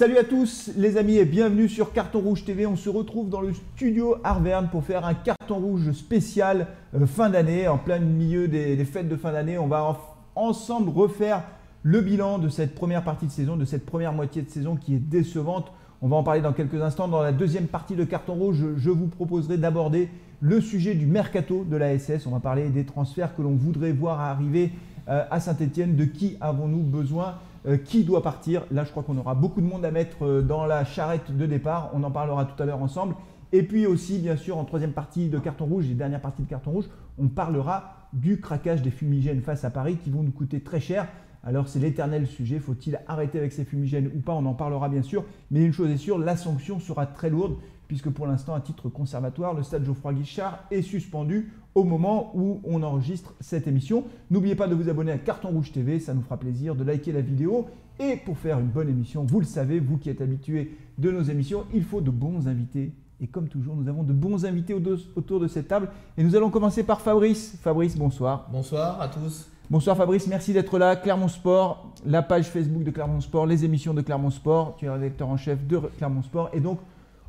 Salut à tous les amis et bienvenue sur Carton Rouge TV. On se retrouve dans le studio Arverne pour faire un carton rouge spécial fin d'année. En plein milieu des fêtes de fin d'année, on va ensemble refaire le bilan de cette première partie de saison, de cette première moitié de saison qui est décevante. On va en parler dans quelques instants. Dans la deuxième partie de Carton Rouge, je vous proposerai d'aborder le sujet du mercato de la SS. On va parler des transferts que l'on voudrait voir arriver à Saint-Etienne. De qui avons-nous besoin ? Qui doit partir? Là, je crois qu'on aura beaucoup de monde à mettre dans la charrette de départ. On en parlera tout à l'heure ensemble. Et puis aussi, bien sûr, en troisième partie de Carton Rouge et dernière partie de Carton Rouge, on parlera du craquage des fumigènes face à Paris qui vont nous coûter très cher. Alors, c'est l'éternel sujet. Faut-il arrêter avec ces fumigènes ou pas? On en parlera bien sûr. Mais une chose est sûre, la sanction sera très lourde puisque pour l'instant, à titre conservatoire, le stade Geoffroy-Guichard est suspendu au moment où on enregistre cette émission. N'oubliez pas de vous abonner à Carton Rouge TV, ça nous fera plaisir, de liker la vidéo. Et pour faire une bonne émission, vous le savez, vous qui êtes habitués de nos émissions, il faut de bons invités. Et comme toujours, nous avons de bons invités autour de cette table. Et nous allons commencer par Fabrice. Fabrice, bonsoir. Bonsoir à tous. Bonsoir Fabrice, merci d'être là. Clermont Sport, la page Facebook de Clermont Sport, les émissions de Clermont Sport. Tu es rédacteur en chef de Clermont Sport. Et donc,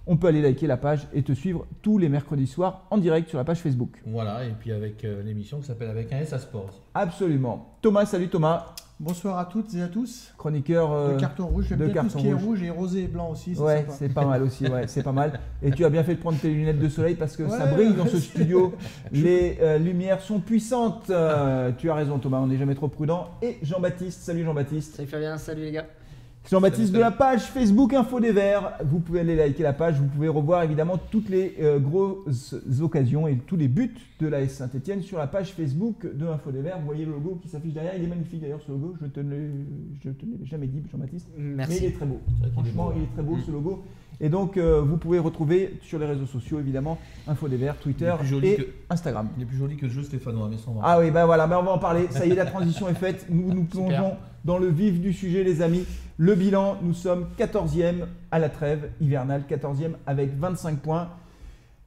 on peut aller liker la page et te suivre tous les mercredis soirs en direct sur la page Facebook. Voilà, et puis avec l'émission qui s'appelle Avec un S à Sport. Absolument. Thomas, salut Thomas. Bonsoir à toutes et à tous. Chroniqueur de Carton Rouge, j'aime bien tout ce qui est rouge et rosé et blanc aussi. Ouais, c'est pas mal aussi, ouais, c'est pas mal. Et tu as bien fait de prendre tes lunettes de soleil parce que ça brille dans ce studio. Les lumières sont puissantes. Tu as raison Thomas, on n'est jamais trop prudent. Et Jean-Baptiste, salut Jean-Baptiste. Salut Fabien, salut les gars. Jean-Baptiste de la page Facebook Info des Verts. Vous pouvez aller liker la page, vous pouvez revoir évidemment toutes les grosses occasions et tous les buts de l'AS Saint-Etienne sur la page Facebook de Info des Verts. Vous voyez le logo qui s'affiche derrière, il est magnifique d'ailleurs ce logo, je ne te l'ai jamais dit Jean-Baptiste. Merci. Mais il est très beau, franchement il est très beau ce logo. Et donc vous pouvez retrouver sur les réseaux sociaux évidemment Info des Verts, Twitter et Instagram. Il est plus joli que le jeu stéphanois, mais sans. Ah oui, ben voilà, mais on va en parler, ça y est la transition est faite, nous plongeons dans le vif du sujet les amis. Le bilan, nous sommes 14e à la trêve hivernale, 14e avec 25 points.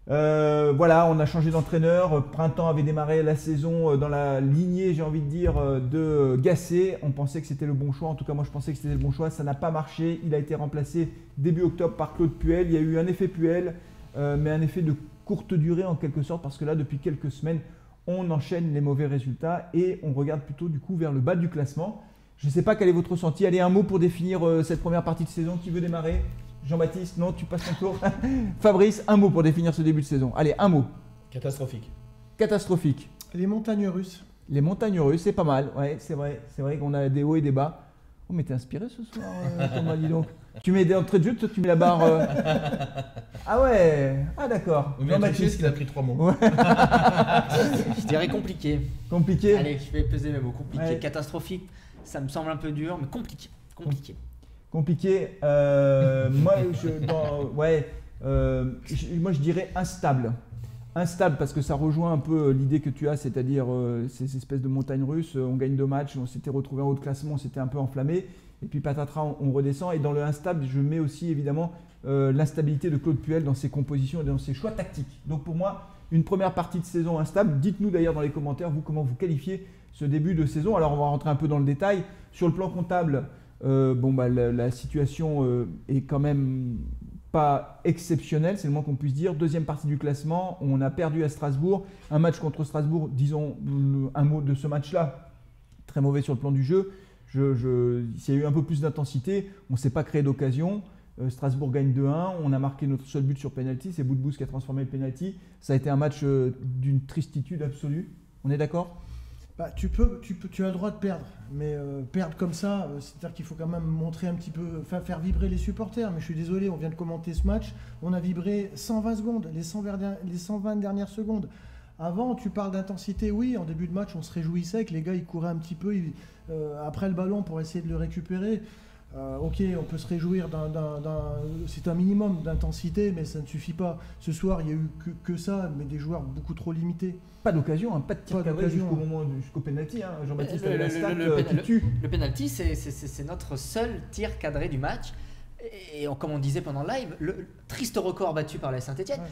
Voilà, on a changé d'entraîneur. Printemps avait démarré la saison dans la lignée, j'ai envie de dire, de Gasset. On pensait que c'était le bon choix. En tout cas, moi, je pensais que c'était le bon choix. Ça n'a pas marché. Il a été remplacé début octobre par Claude Puel. Il y a eu un effet Puel, mais un effet de courte durée en quelque sorte, parce que là, depuis quelques semaines, on enchaîne les mauvais résultats et on regarde plutôt du coup vers le bas du classement. Je ne sais pas quel est votre ressenti. Allez, un mot pour définir cette première partie de saison. Qui veut démarrer? Jean-Baptiste, non, tu passes ton tour. Fabrice, un mot pour définir ce début de saison. Allez, un mot. Catastrophique. Catastrophique. Les montagnes russes. Les montagnes russes, c'est pas mal. Ouais, c'est vrai qu'on a des hauts et des bas. Oh, mais t'es inspiré ce soir, Thomas, dis donc. Tu mets d'entrée de jeu, toi, tu mets la barre. Ah ouais, ah d'accord. Ou bien Jean-Baptiste, il a pris 3 mots. Ouais. Je dirais compliqué. Compliqué. Allez, je vais peser mes mots. Compliqué, Ouais. Catastrophique. Ça me semble un peu dur, mais compliqué. Compliqué. Compliqué. Moi, moi, je dirais instable. Instable parce que ça rejoint un peu l'idée que tu as, c'est-à-dire ces espèces de montagnes russes. On gagne 2 matchs, on s'était retrouvé en haut de classement, on s'était un peu enflammé. Et puis patatras, on redescend. Et dans le instable, je mets aussi évidemment l'instabilité de Claude Puel dans ses compositions et dans ses choix tactiques. Donc pour moi, une première partie de saison instable. Dites-nous d'ailleurs dans les commentaires, vous, comment vous qualifiez ce début de saison. Alors on va rentrer un peu dans le détail. Sur le plan comptable, la situation est quand même pas exceptionnelle, c'est le moins qu'on puisse dire. Deuxième partie du classement, on a perdu à Strasbourg. Un match contre Strasbourg, disons un mot de ce match-là, très mauvais sur le plan du jeu. S'il y a eu un peu plus d'intensité, on ne s'est pas créé d'occasion. Strasbourg gagne 2-1, on a marqué notre seul but sur penalty, c'est Boudbouz qui a transformé le penalty. Ça a été un match d'une tristitude absolue. On est d'accord ? Bah, tu as le droit de perdre, mais perdre comme ça, c'est-à-dire qu'il faut quand même montrer un petit peu, faire vibrer les supporters. Mais je suis désolé, on vient de commenter ce match, on a vibré 120 secondes, les 120 dernières secondes. Avant, tu parles d'intensité, oui, en début de match, on se réjouissait que les gars ils couraient un petit peu après le ballon pour essayer de le récupérer. Ok, on peut se réjouir c'est un minimum d'intensité, mais ça ne suffit pas. Ce soir, il n'y a eu que ça, mais des joueurs beaucoup trop limités. Pas d'occasion, pas de tir cadré jusqu'au penalty. Jean-Baptiste avait la stat qui tue. Le penalty, c'est notre seul tir cadré du match. Et comme on disait pendant le live, le triste record battu par la Saint-Etienne. Ouais.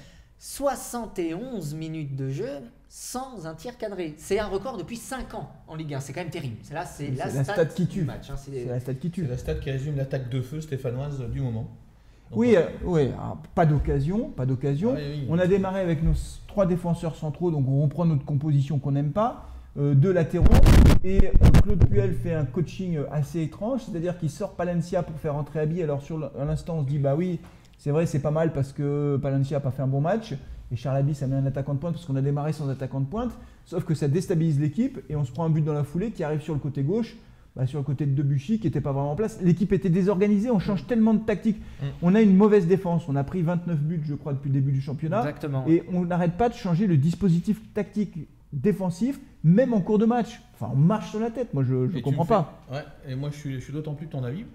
71 minutes de jeu sans un tir cadré. C'est un record depuis 5 ans en Ligue 1. C'est quand même terrible. C'est la stat qui tue. du match. Hein. C'est la stat qui tue. C'est la stat qui résume l'attaque de feu stéphanoise du moment. Donc, Oui, alors, pas d'occasion. Ah oui. On a démarré avec nos 3 défenseurs centraux, donc on reprend notre composition qu'on n'aime pas, 2 latéraux, et Claude Puel fait un coaching assez étrange, c'est-à-dire qu'il sort Palencia pour faire entrer Abi. Alors à l'instant on se dit bah oui, c'est vrai, c'est pas mal parce que Palencia n'a pas fait un bon match, et Charles Abi ça met un attaquant de pointe parce qu'on a démarré sans attaquant de pointe, sauf que ça déstabilise l'équipe et on se prend un but dans la foulée qui arrive sur le côté gauche. Sur le côté de Debuchy qui n'était pas vraiment en place. L'équipe était désorganisée, on change tellement de tactique. On a une mauvaise défense, on a pris 29 buts je crois depuis le début du championnat. Exactement. Et on n'arrête pas de changer le dispositif tactique défensif, même en cours de match. Enfin, on marche sur la tête, moi je ne comprends pas. Ouais, et moi je suis d'autant plus de ton avis,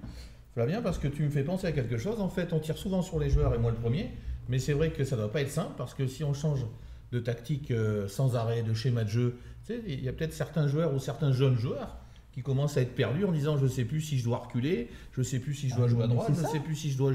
Flavien, parce que tu me fais penser à quelque chose. En fait, on tire souvent sur les joueurs, et moi le premier, mais c'est vrai que ça ne doit pas être simple, parce que si on change de tactique sans arrêt, de schéma de jeu, tu sais, il y a peut-être certains joueurs ou certains jeunes joueurs qui commencent à être perdus en disant je ne sais plus si je dois reculer, je ne sais plus si je dois jouer à droite, je ne sais plus si je dois...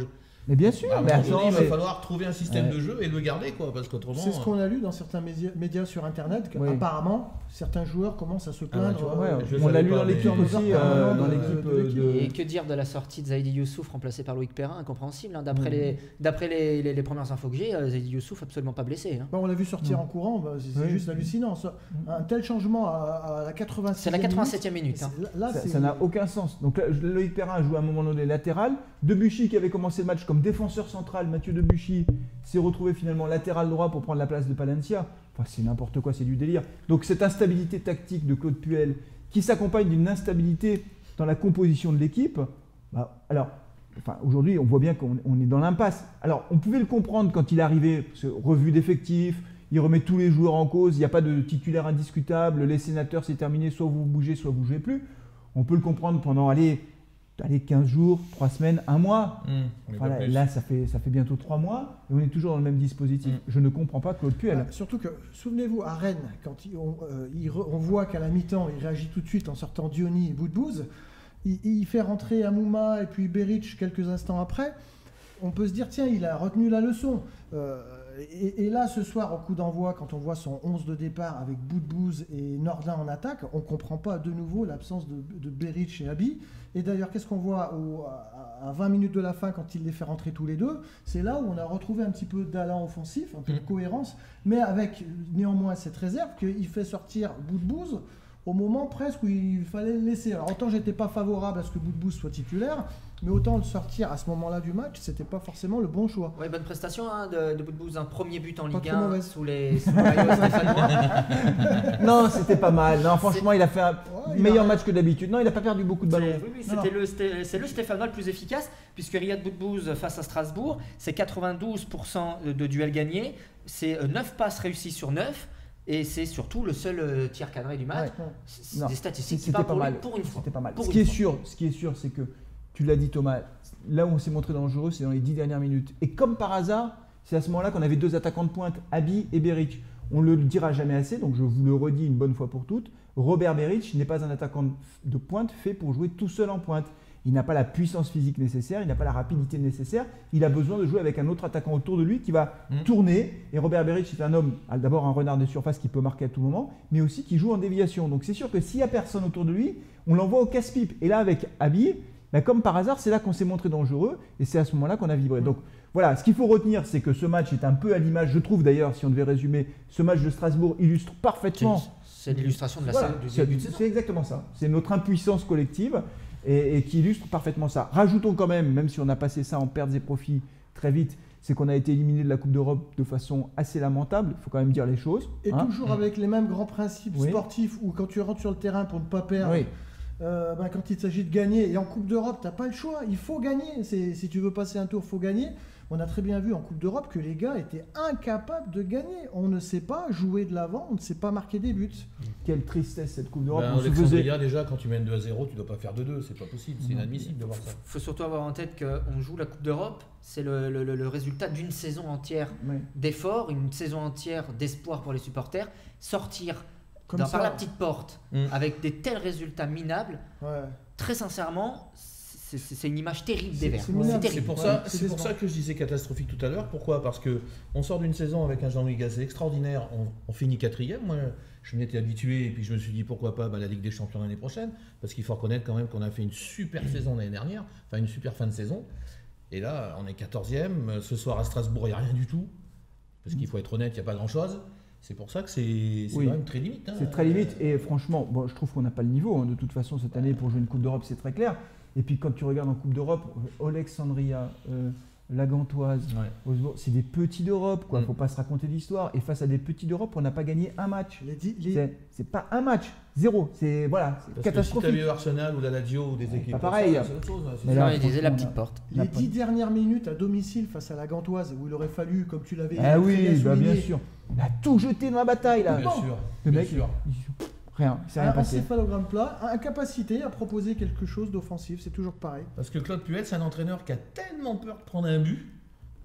Mais bien sûr, À un moment donné, il va falloir trouver un système de jeu et le garder, quoi, parce qu'autrement... C'est ce qu'on a lu dans certains médias sur Internet, qu'apparemment, certains joueurs commencent à se plaindre. On l'a lu dans l'équipe aussi, dans l'équipe de... Et que dire de la sortie de Zaïdi Youssouf remplacé par Loïc Perrin, incompréhensible. Hein. D'après les premières infos que j'ai, Zaïdi Youssouf absolument pas blessé. Hein. On l'a vu sortir en courant, c'est juste hallucinant. Un tel changement à la 87e C'est la 87e minute. Hein. Ça n'a aucun sens. Donc là, Loïc Perrin a joué à un moment donné latéral. Debuchy qui avait commencé le match comme défenseur central, Mathieu Debuchy s'est retrouvé finalement latéral droit pour prendre la place de Palencia. Enfin, c'est n'importe quoi, c'est du délire. Donc cette instabilité tactique de Claude Puel qui s'accompagne d'une instabilité dans la composition de l'équipe, aujourd'hui on voit bien qu'on est dans l'impasse. Alors on pouvait le comprendre quand il est arrivé, parce que revue d'effectifs, il remet tous les joueurs en cause, il n'y a pas de titulaire indiscutable, les sénateurs c'est terminé, soit vous bougez, soit vous ne jouez plus. On peut le comprendre pendant 15 jours, 3 semaines, 1 mois. Là, ça fait bientôt 3 mois et on est toujours dans le même dispositif. Je ne comprends pas Claude Puel. Surtout que, souvenez-vous, à Rennes, quand on voit qu'à la mi-temps, il réagit tout de suite en sortant Diony et Boudbouz, il fait rentrer Amouma et puis Beric quelques instants après. On peut se dire, tiens, il a retenu la leçon. Et là, ce soir, au coup d'envoi, quand on voit son 11 de départ avec Boudbouz et Nordin en attaque, on ne comprend pas de nouveau l'absence de Beric et Abi. Et d'ailleurs, qu'est-ce qu'on voit à 20 minutes de la fin quand il les fait rentrer tous les deux? C'est là où on a retrouvé un petit peu d'allant offensif, un peu de cohérence, mais avec néanmoins cette réserve qu'il fait sortir Boudbouz au moment presque où il fallait le laisser. Alors autant j'étais pas favorable à ce que Boudbouz soit titulaire, mais autant le sortir à ce moment-là du match, c'était pas forcément le bon choix. Ouais, bonne prestation de Boudbouz, un premier but en Pas Ligue trop 1 mauvaise. sous les maillots stéphanois. Non, c'était pas mal. Non, franchement, il a fait un meilleur match que d'habitude. Non, il n'a pas perdu beaucoup de ballons. C'est le Stéphanois le plus efficace, puisque Riyad Boudbouz face à Strasbourg, c'est 92% de duels gagnés, c'est 9 passes réussies sur 9. Et c'est surtout le seul tir cadré du match. C'est des statistiques qui parlent pour une fois. C'était pas mal. Ce qui est sûr, c'est que, tu l'as dit Thomas, là où on s'est montré dangereux, c'est dans les 10 dernières minutes. Et comme par hasard, c'est à ce moment-là qu'on avait 2 attaquants de pointe, Abi et Beric. On ne le dira jamais assez, donc je vous le redis une bonne fois pour toutes. Robert Beric n'est pas un attaquant de pointe fait pour jouer tout seul en pointe. Il n'a pas la puissance physique nécessaire, il n'a pas la rapidité nécessaire. Il a besoin de jouer avec un autre attaquant autour de lui qui va tourner. Et Robert Beric est un homme, d'abord un renard de surface qui peut marquer à tout moment, mais aussi qui joue en déviation. Donc c'est sûr que s'il n'y a personne autour de lui, on l'envoie au casse-pipe. Et là, avec Abi, comme par hasard, c'est là qu'on s'est montré dangereux et c'est à ce moment-là qu'on a vibré. Donc voilà, ce qu'il faut retenir, c'est que ce match est un peu à l'image, je trouve d'ailleurs, si on devait résumer, ce match de Strasbourg illustre parfaitement. C'est l'illustration de du début de saison. C'est exactement ça. C'est notre impuissance collective. Et qui illustre parfaitement ça. Rajoutons quand même si on a passé ça en pertes et profits très vite, c'est qu'on a été éliminé de la Coupe d'Europe de façon assez lamentable, il faut quand même dire les choses. Et toujours avec les mêmes grands principes sportifs où quand tu rentres sur le terrain pour ne pas perdre, quand il s'agit de gagner, et en Coupe d'Europe, tu n'as pas le choix, il faut gagner. Si tu veux passer un tour, il faut gagner. On a très bien vu en Coupe d'Europe que les gars étaient incapables de gagner. On ne sait pas jouer de l'avant, on ne sait pas marquer des buts. Quelle tristesse cette Coupe d'Europe. Alexandria, déjà, quand tu mènes 2-0, tu ne dois pas faire 2-2, c'est pas possible, c'est inadmissible de voir ça. Il faut surtout avoir en tête qu'on joue la Coupe d'Europe, c'est le résultat d'une saison entière d'efforts, une saison entière d'espoir pour les supporters. Sortir par la petite porte avec des tels résultats minables, très sincèrement, C'est une image terrible des Verts. c'est minable. C'est C'est terrible. pour, Ouais, ça, c'est c'est pour décevant. ça que je disais catastrophique tout à l'heure. Pourquoi? Parce qu'on sort d'une saison avec un Jean-Louis Gasset extraordinaire. On finit 4e. Moi, je m'y étais habitué et puis je me suis dit pourquoi pas la Ligue des Champions l'année prochaine. Parce qu'il faut reconnaître quand même qu'on a fait une super saison l'année dernière. Enfin, une super fin de saison. Et là, on est 14e. Ce soir à Strasbourg, il n'y a rien du tout. Parce qu'il faut être honnête, il n'y a pas grand-chose. C'est pour ça que c'est Oui. quand même très limite. Hein. C'est très limite et franchement, bon, je trouve qu'on n'a pas le niveau. Hein. De toute façon, cette année, pour jouer une Coupe d'Europe, c'est très clair. Et puis quand tu regardes en Coupe d'Europe, Alexandria, la Gantoise, Ouais. Wolfsburg, c'est des petits d'Europe. Il ne Mm. faut pas se raconter d'histoire. Et face à des petits d'Europe, on n'a pas gagné un match. C'est pas un match, zéro. C'est voilà, c'est Parce que si catastrophique. tu avais Arsenal ou la Lazio ou des équipes pas comme pareil. ça, c'est autre chose. C'est Mais ça. là, Non, il disait la franchement, petite porte. Les 10 dernières minutes à domicile face à la Gantoise, où il aurait fallu, comme tu l'avais Ah très oui, bien bah, bien souligné, sûr. Il a tout jeté dans la bataille là. Bien sûr. Le bien mec, sûr. rien, c'est rien un passé. céphalogramme plat, incapacité à proposer quelque chose d'offensif, c'est toujours pareil. Parce que Claude Puel, c'est un entraîneur qui a tellement peur de prendre un but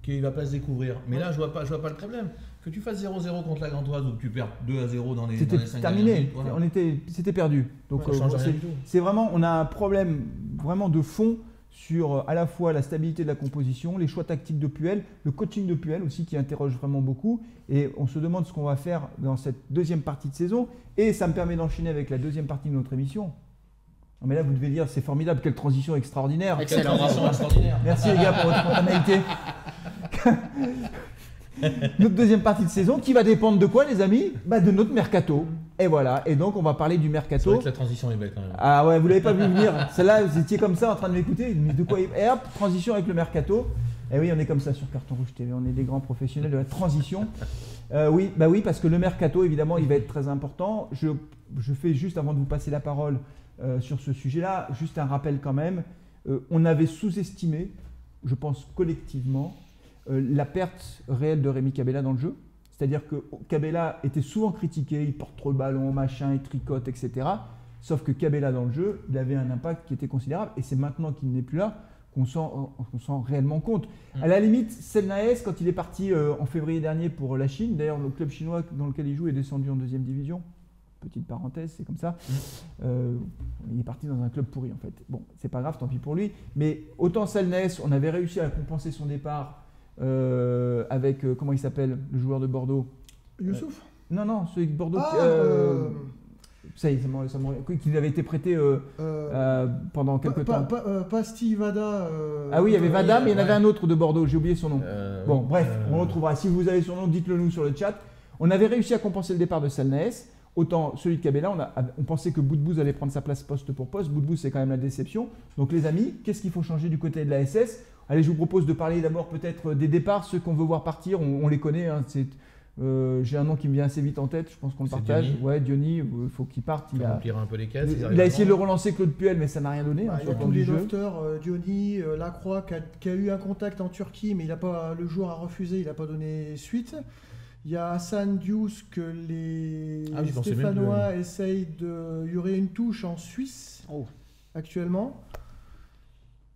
qu'il va pas se découvrir. Mais là, je vois pas le problème. Que tu fasses 0-0 contre la Gantoise ou que tu perds 2-0 dans les 5 C'était terminé, c'était perdu. Donc Ça change rien c'est du tout. c'est vraiment, on a un problème vraiment de fond sur à la fois la stabilité de la composition, les choix tactiques de Puel, le coaching de Puel aussi qui interroge vraiment beaucoup. Et on se demande ce qu'on va faire dans cette deuxième partie de saison. Et ça me permet d'enchaîner avec la deuxième partie de notre émission. Non, mais là, vous devez dire, c'est formidable, quelle transition extraordinaire. Quelle Excellent. transition extraordinaire. Merci les gars pour votre spontanéité. Notre deuxième partie de saison qui va dépendre de quoi, les amis? De notre mercato. Et voilà. Et donc, on va parler du C'est mercato. vrai que la transition est belle quand même. Ah ouais, vous l'avez pas vu venir. Celle-là, vous étiez comme ça en train de m'écouter. Mais de quoi Et hop, transition avec le mercato. Et oui, on est comme ça sur Carton Rouge TV. On est des grands professionnels de la transition. Oui, parce que le mercato, évidemment, il va être très important. Je fais juste, avant de vous passer la parole sur ce sujet-là, juste un rappel quand même. On avait sous-estimé, je pense collectivement, la perte réelle de Rémi Cabella dans le jeu. C'est-à-dire que Cabella était souvent critiqué, il porte trop le ballon, machin, il tricote, etc. Sauf que Cabella dans le jeu, il avait un impact qui était considérable. Et c'est maintenant qu'il n'est plus là qu'on s'en réellement compte. À la limite, Selnaes, quand il est parti en février dernier pour la Chine, d'ailleurs le club chinois dans lequel il joue est descendu en 2e division. Petite parenthèse, c'est comme ça. Il est parti dans un club pourri en fait. Bon, c'est pas grave, tant pis pour lui. Mais autant Selnaes, on avait réussi à compenser son départ avec, comment il s'appelle, le joueur de Bordeaux. Youssouf Non, celui de Bordeaux. Ça y est, qu'il avait été prêté pendant quelques temps. Pas Steve Vada. Ah oui, il y avait Vada, mais il y en avait ouais. un autre de Bordeaux, j'ai oublié son nom. Bon, bref, on le retrouvera. Si vous avez son nom, dites-le nous sur le chat. On avait réussi à compenser le départ de Selnaes. Autant celui de Cabella, on pensait que Boudbouz allait prendre sa place poste pour poste. Boudbouz, c'est quand même la déception. Donc les amis, qu'est-ce qu'il faut changer du côté de la SS? Allez, je vous propose de parler d'abord peut-être des départs, ceux qu'on veut voir partir. On les connaît. Hein, j'ai un nom qui me vient assez vite en tête, je pense qu'on le C'est partage. Diony. Ouais, Diony, il faut qu'il parte. Il remplira un peu les caisses. Il a essayé de le relancer Claude Puel, mais ça n'a rien donné. Il y sur a le plan tous du les jeu. lofters, Diony, Lacroix qui a eu un contact en Turquie, mais le joueur a refusé, il n'a pas donné suite. Il y a Hassan Diouf que les je pensais même Stéphanois essayent de. Il y aurait une touche en Suisse actuellement.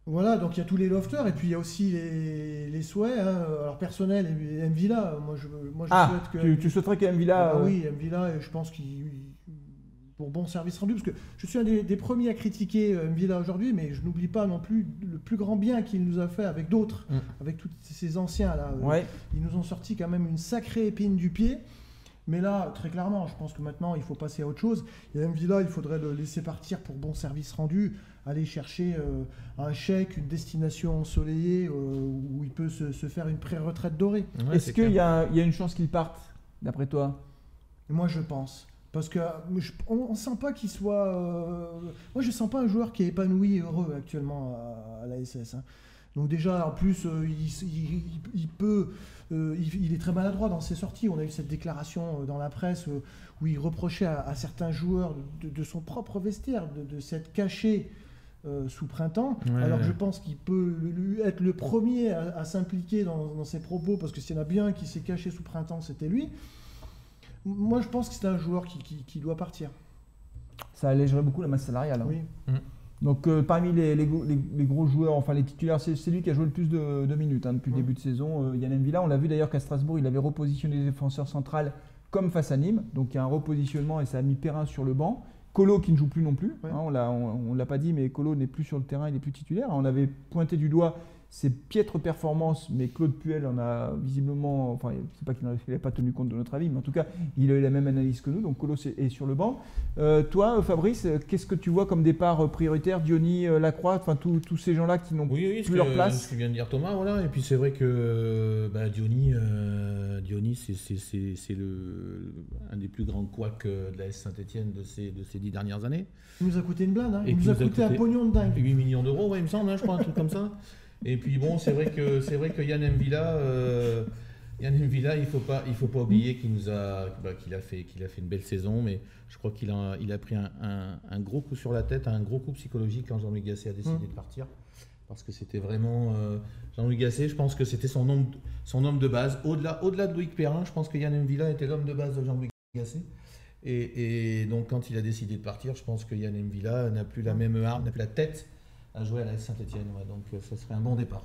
Voilà, donc il y a tous les lofters et puis il y a aussi les souhaits, alors personnel et Mvila. Moi je souhaite que. Tu souhaiterais que Mvila. Oui, Mvila, et je pense qu'il. Pour bon service rendu, parce que je suis un des premiers à critiquer Mvila aujourd'hui, mais je n'oublie pas non plus le plus grand bien qu'il nous a fait avec d'autres, avec tous ces anciens là. Ouais. Ils nous ont sorti quand même une sacrée épine du pied. Mais là, très clairement, je pense que maintenant, il faut passer à autre chose. Et Mvila, il faudrait le laisser partir pour bon service rendu, aller chercher un chèque, une destination ensoleillée où il peut se faire une pré-retraite dorée. Ouais, Est-ce qu'il y a une chance qu'il parte, d'après toi? Et moi, je pense. Parce qu'on ne sent pas qu'il soit. Moi, je ne sens pas un joueur qui est épanoui et heureux actuellement à la SS. Hein. Donc, déjà, en plus, il est très maladroit dans ses sorties. On a eu cette déclaration dans la presse où il reprochait à certains joueurs de son propre vestiaire de s'être caché sous Printemps. Alors, je pense qu'il peut être le premier à s'impliquer dans ses propos, parce que s'il y en a bien qui s'est caché sous Printemps, c'était lui. Moi, je pense que c'est un joueur qui doit partir. Ça allégerait beaucoup la masse salariale. Hein. Oui. Donc, parmi les gros joueurs, enfin les titulaires, c'est lui qui a joué le plus de minutes depuis le début de saison. Yann Mvila, on l'a vu d'ailleurs qu'à Strasbourg, il avait repositionné les défenseurs centrales comme face à Nîmes. Donc, il y a un repositionnement et ça a mis Perrin sur le banc. Kolo qui ne joue plus non plus, Ouais. hein, on l'a pas dit, mais Kolo n'est plus sur le terrain, il n'est plus titulaire. On avait pointé du doigt ses piètres performances, mais Claude Puel en a visiblement, enfin, c'est pas qu'il n'a pas tenu compte de notre avis, mais en tout cas, il a eu la même analyse que nous, donc Kolo est sur le banc. Toi, Fabrice, qu'est-ce que tu vois comme départ prioritaire? Diony, Lacroix, enfin tous ces gens-là qui n'ont Oui, plus leur place. ce que vient de dire Thomas, voilà. Et puis c'est vrai que Diony, c'est un des plus grands couacs de la S Saint-Etienne de ces 10 dernières années. Il nous a coûté une blinde, hein. Et Il puis nous a il nous a coûté un coûté pognon de dingue. 8 millions d'euros, ouais, il me semble, hein, je crois, un truc comme ça. Et puis bon, c'est vrai que Yann M'Vila, il faut pas oublier qu'il a fait une belle saison, mais je crois qu'il a pris un gros coup sur la tête, un gros coup psychologique quand Jean-Louis Gasset a décidé de partir, parce que c'était vraiment Jean-Louis Gasset. Je pense que c'était son homme de base. Au-delà de Loïc Perrin, je pense que Yann M'Vila était l'homme de base de Jean-Louis Gasset. Et donc quand il a décidé de partir, je pense que Yann M'Vila n'a plus la même arme, n'a plus la tête à jouer à la Saint-Etienne, ouais, donc ça serait un bon départ.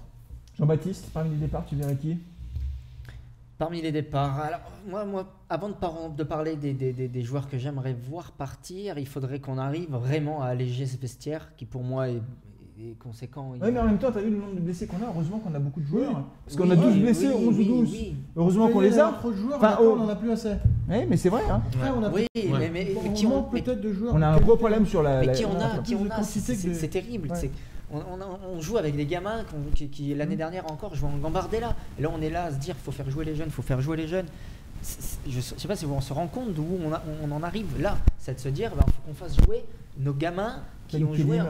Jean-Baptiste, parmi les départs, tu verrais qui? Parmi les départs, alors moi avant de parler des joueurs que j'aimerais voir partir, il faudrait qu'on arrive vraiment à alléger ce vestiaire qui pour moi est conséquent. Oui, mais en même temps, tu as vu le nombre de blessés qu'on a. Heureusement qu'on a beaucoup de joueurs. Oui. Parce qu'on a 12 blessés, 11 ou 12. Oui, Heureusement qu'on les a. Trop de joueurs, Enfin, maintenant, on en a plus assez. Oui, mais c'est vrai. Hein. Après, on a oui, Ouais. mais on qui ont manque peut-être de joueurs. On a un gros problème sur la. Mais qui en la a, plus de quantité que de- c'est terrible. Ouais. C'est- on joue avec des gamins qui l'année dernière encore jouaient en Gambardella. Et là, on est là à se dire, faut faire jouer les jeunes, faut faire jouer les jeunes. Je sais pas si on se rend compte d'où on en arrive là, c'est de se dire, faut qu'on fasse jouer nos gamins qui Comme ont joué Kélim.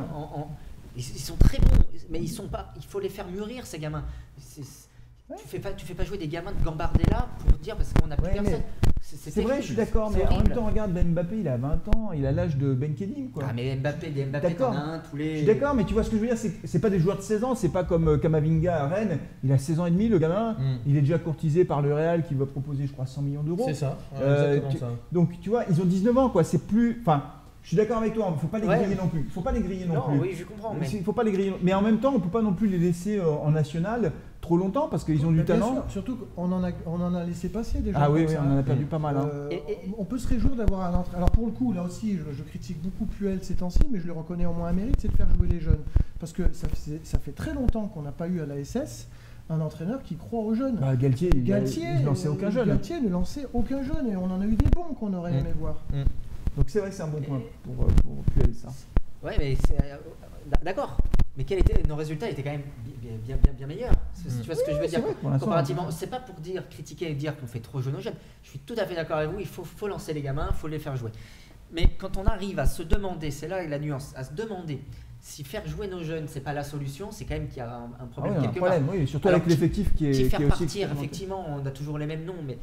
ils sont très bons, mais ils sont pas. Il faut les faire mûrir ces gamins. Tu fais pas jouer des gamins de Gambardella pour dire parce qu'on n'a plus Ouais, mais personne. C'est terrible. vrai, je suis d'accord, C'est mais en même horrible. temps, regarde, Ben Mbappé, il a 20 ans, il a l'âge de Ben Kedim, quoi. Ah mais Mbappé, D'accord. t'en as un tous les. Je suis d'accord, mais tu vois ce que je veux dire, c'est pas des joueurs de 16 ans, c'est pas comme Kamavinga à Rennes, il a 16 ans et demi, le gamin, il est déjà courtisé par le Real qui va proposer, je crois, 100 millions d'euros. C'est ça, ouais, exactement ça. Donc, tu vois, ils ont 19 ans, quoi, c'est plus. Enfin, je suis d'accord avec toi, il ne faut pas les Ouais. griller non plus. Il faut pas les griller non plus. Oui, je comprends. Mais Il faut pas les griller. Mais en même temps, on ne peut pas non plus les laisser en national trop longtemps parce qu'ils ont du Mais bien talent. sûr, surtout qu'on en a laissé passer déjà. Ah oui, comme oui, ça, on en a hein. perdu pas mal. Hein. On peut se réjouir d'avoir un entraîneur. Alors pour le coup, là aussi, je critique beaucoup Puel ces temps-ci, mais je le reconnais au moins un mérite, c'est de faire jouer les jeunes. Parce que ça fait très longtemps qu'on n'a pas eu à la SS un entraîneur qui croit aux jeunes. Bah, Galtier, il ne lançait aucun jeune. Galtier ne lançait aucun jeune et on en a eu des bons qu'on aurait aimé voir. Donc c'est vrai que c'est un bon point pour Puel, ça. ouais, mais d'accord. Mais nos résultats étaient quand même bien meilleurs. Tu vois ce que je veux dire? vrai, pour l'instant, Comparativement, c'est pas pour critiquer et dire qu'on fait trop jouer nos jeunes. Je suis tout à fait d'accord avec vous. Il faut lancer les gamins, il faut les faire jouer. Mais quand on arrive à se demander, c'est là la nuance, à se demander si faire jouer nos jeunes, c'est pas la solution, c'est quand même qu'il y a un Ah problème oui, un quelque problème, part. oui, surtout Alors, avec l'effectif qui est faire aussi partir, expérimenté. effectivement, on a toujours les mêmes noms, mais